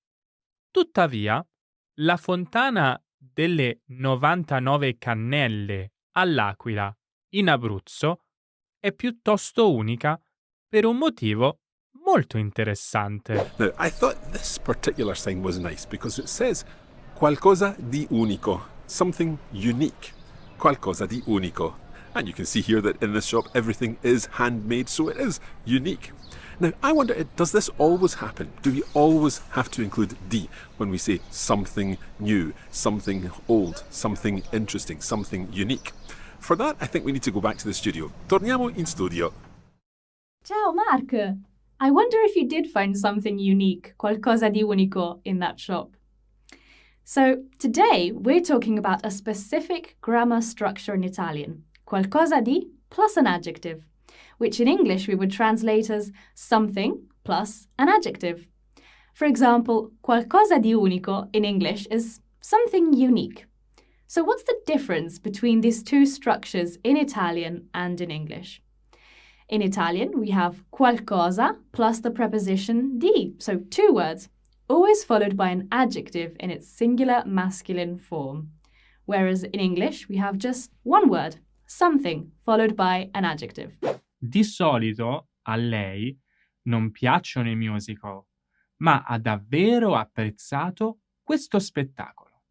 Tuttavia, la fontana delle 99 Cannelle all'Aquila, in Abruzzo, è piuttosto unica per un motivo molto interessante. Now, I thought this particular sign was nice because it says qualcosa di unico, something unique. Qualcosa di unico. And you can see here that in this shop everything is handmade, so it is unique. Now, I wonder, does this always happen? Do we always have to include di when we say something new, something old, something interesting, something unique? For that, I think we need to go back to the studio. Torniamo in studio. Ciao Mark! I wonder if you did find something unique, qualcosa di unico, in that shop. So, today we're talking about a specific grammar structure in Italian, qualcosa di plus an adjective, which in English we would translate as something plus an adjective. For example, qualcosa di unico in English is something unique. So what's the difference between these two structures in Italian and in English? In Italian, we have qualcosa plus the preposition di, so 2 words, always followed by an adjective in its singular masculine form. Whereas in English, we have just 1 word, something, followed by an adjective. Di solito a lei non piacciono i musical, ma ha davvero apprezzato questo spettacolo.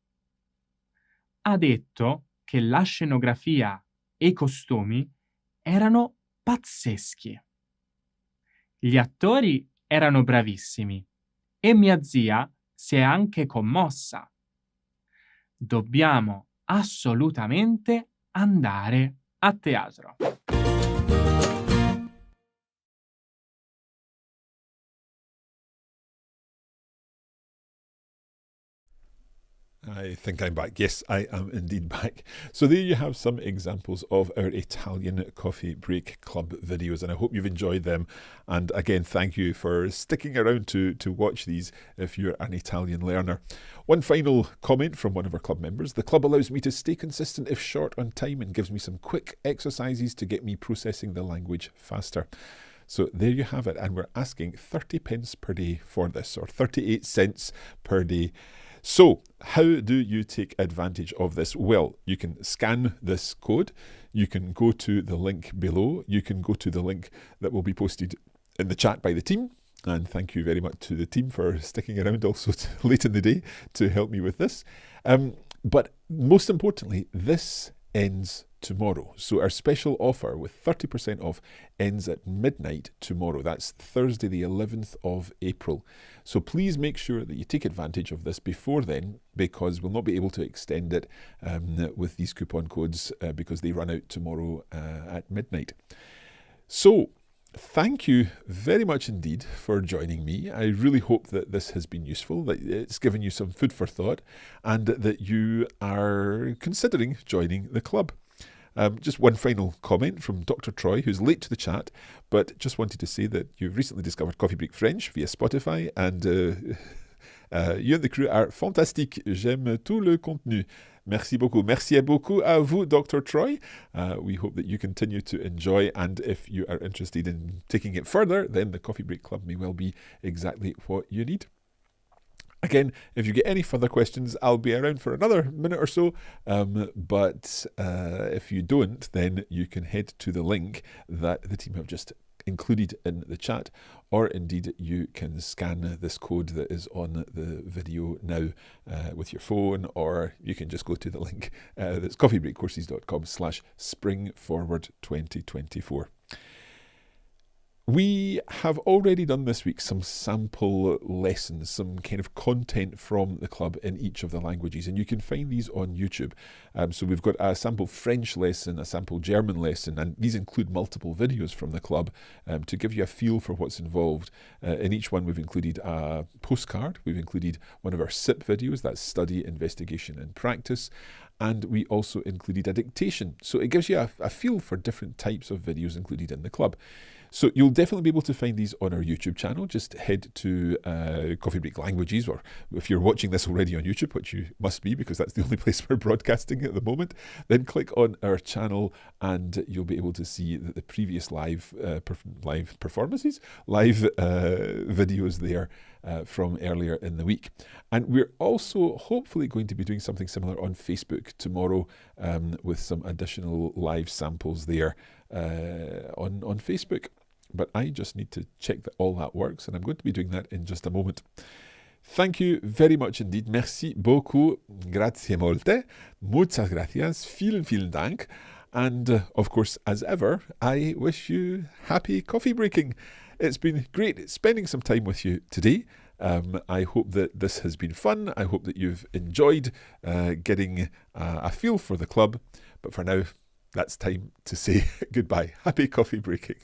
Ha detto che la scenografia e i costumi erano pazzeschi. Gli attori erano bravissimi e mia zia si è anche commossa. Dobbiamo assolutamente andare a teatro. I think I'm back. Yes, I am indeed back. So there you have some examples of our Italian Coffee Break Club videos, and I hope you've enjoyed them. And again, thank you for sticking around to watch these if you're an Italian learner. One final comment from one of our club members. The club allows me to stay consistent if short on time and gives me some quick exercises to get me processing the language faster. So there you have it. And we're asking 30 pence per day for this, or 38 cents per day. So, how do you take advantage of this? Well, you can scan this code, you can go to the link below, you can go to the link that will be posted in the chat by the team. And thank you very much to the team for sticking around also late in the day to help me with this. But most importantly, this ends tomorrow. So our special offer with 30% off ends at midnight tomorrow. That's Thursday, the 11th of April. So please make sure that you take advantage of this before then, because we'll not be able to extend it with these coupon codes because they run out tomorrow at midnight. So thank you very much indeed for joining me. I really hope that this has been useful, that it's given you some food for thought, and that you are considering joining the club. Just one final comment from Dr. Troy, who's late to the chat, but just wanted to say that you've recently discovered Coffee Break French via Spotify, and you and the crew are fantastique. J'aime tout le contenu. Merci beaucoup. Merci beaucoup à vous, Dr. Troy. We hope that you continue to enjoy, and if you are interested in taking it further, then the Coffee Break Club may well be exactly what you need. Again, if you get any further questions, I'll be around for another minute or so. But if you don't, then you can head to the link that the team have just included in the chat, or indeed you can scan this code that is on the video now with your phone, or you can just go to the link that's coffeebreakcourses.com/springforward2024. We have already done this week some sample lessons, some kind of content from the club in each of the languages, and you can find these on YouTube. So we've got a sample French lesson, a sample German lesson, and these include multiple videos from the club to give you a feel for what's involved. In each one we've included a postcard, we've included one of our SIP videos, that's Study, Investigation and Practice, and we also included a dictation. So it gives you a feel for different types of videos included in the club. So you'll definitely be able to find these on our YouTube channel. Just head to Coffee Break Languages, or if you're watching this already on YouTube, which you must be because that's the only place we're broadcasting at the moment, then click on our channel and you'll be able to see the previous live performances, live videos there from earlier in the week. And we're also hopefully going to be doing something similar on Facebook tomorrow with some additional live samples there on Facebook. But I just need to check that all that works, and I'm going to be doing that in just a moment. Thank you very much indeed. Merci beaucoup. Grazie molte. Muchas gracias. Vielen, vielen Dank. And of course, as ever, I wish you happy coffee breaking. It's been great spending some time with you today. I hope that this has been fun. I hope that you've enjoyed getting a feel for the club. But for now, that's time to say goodbye. Happy coffee breaking.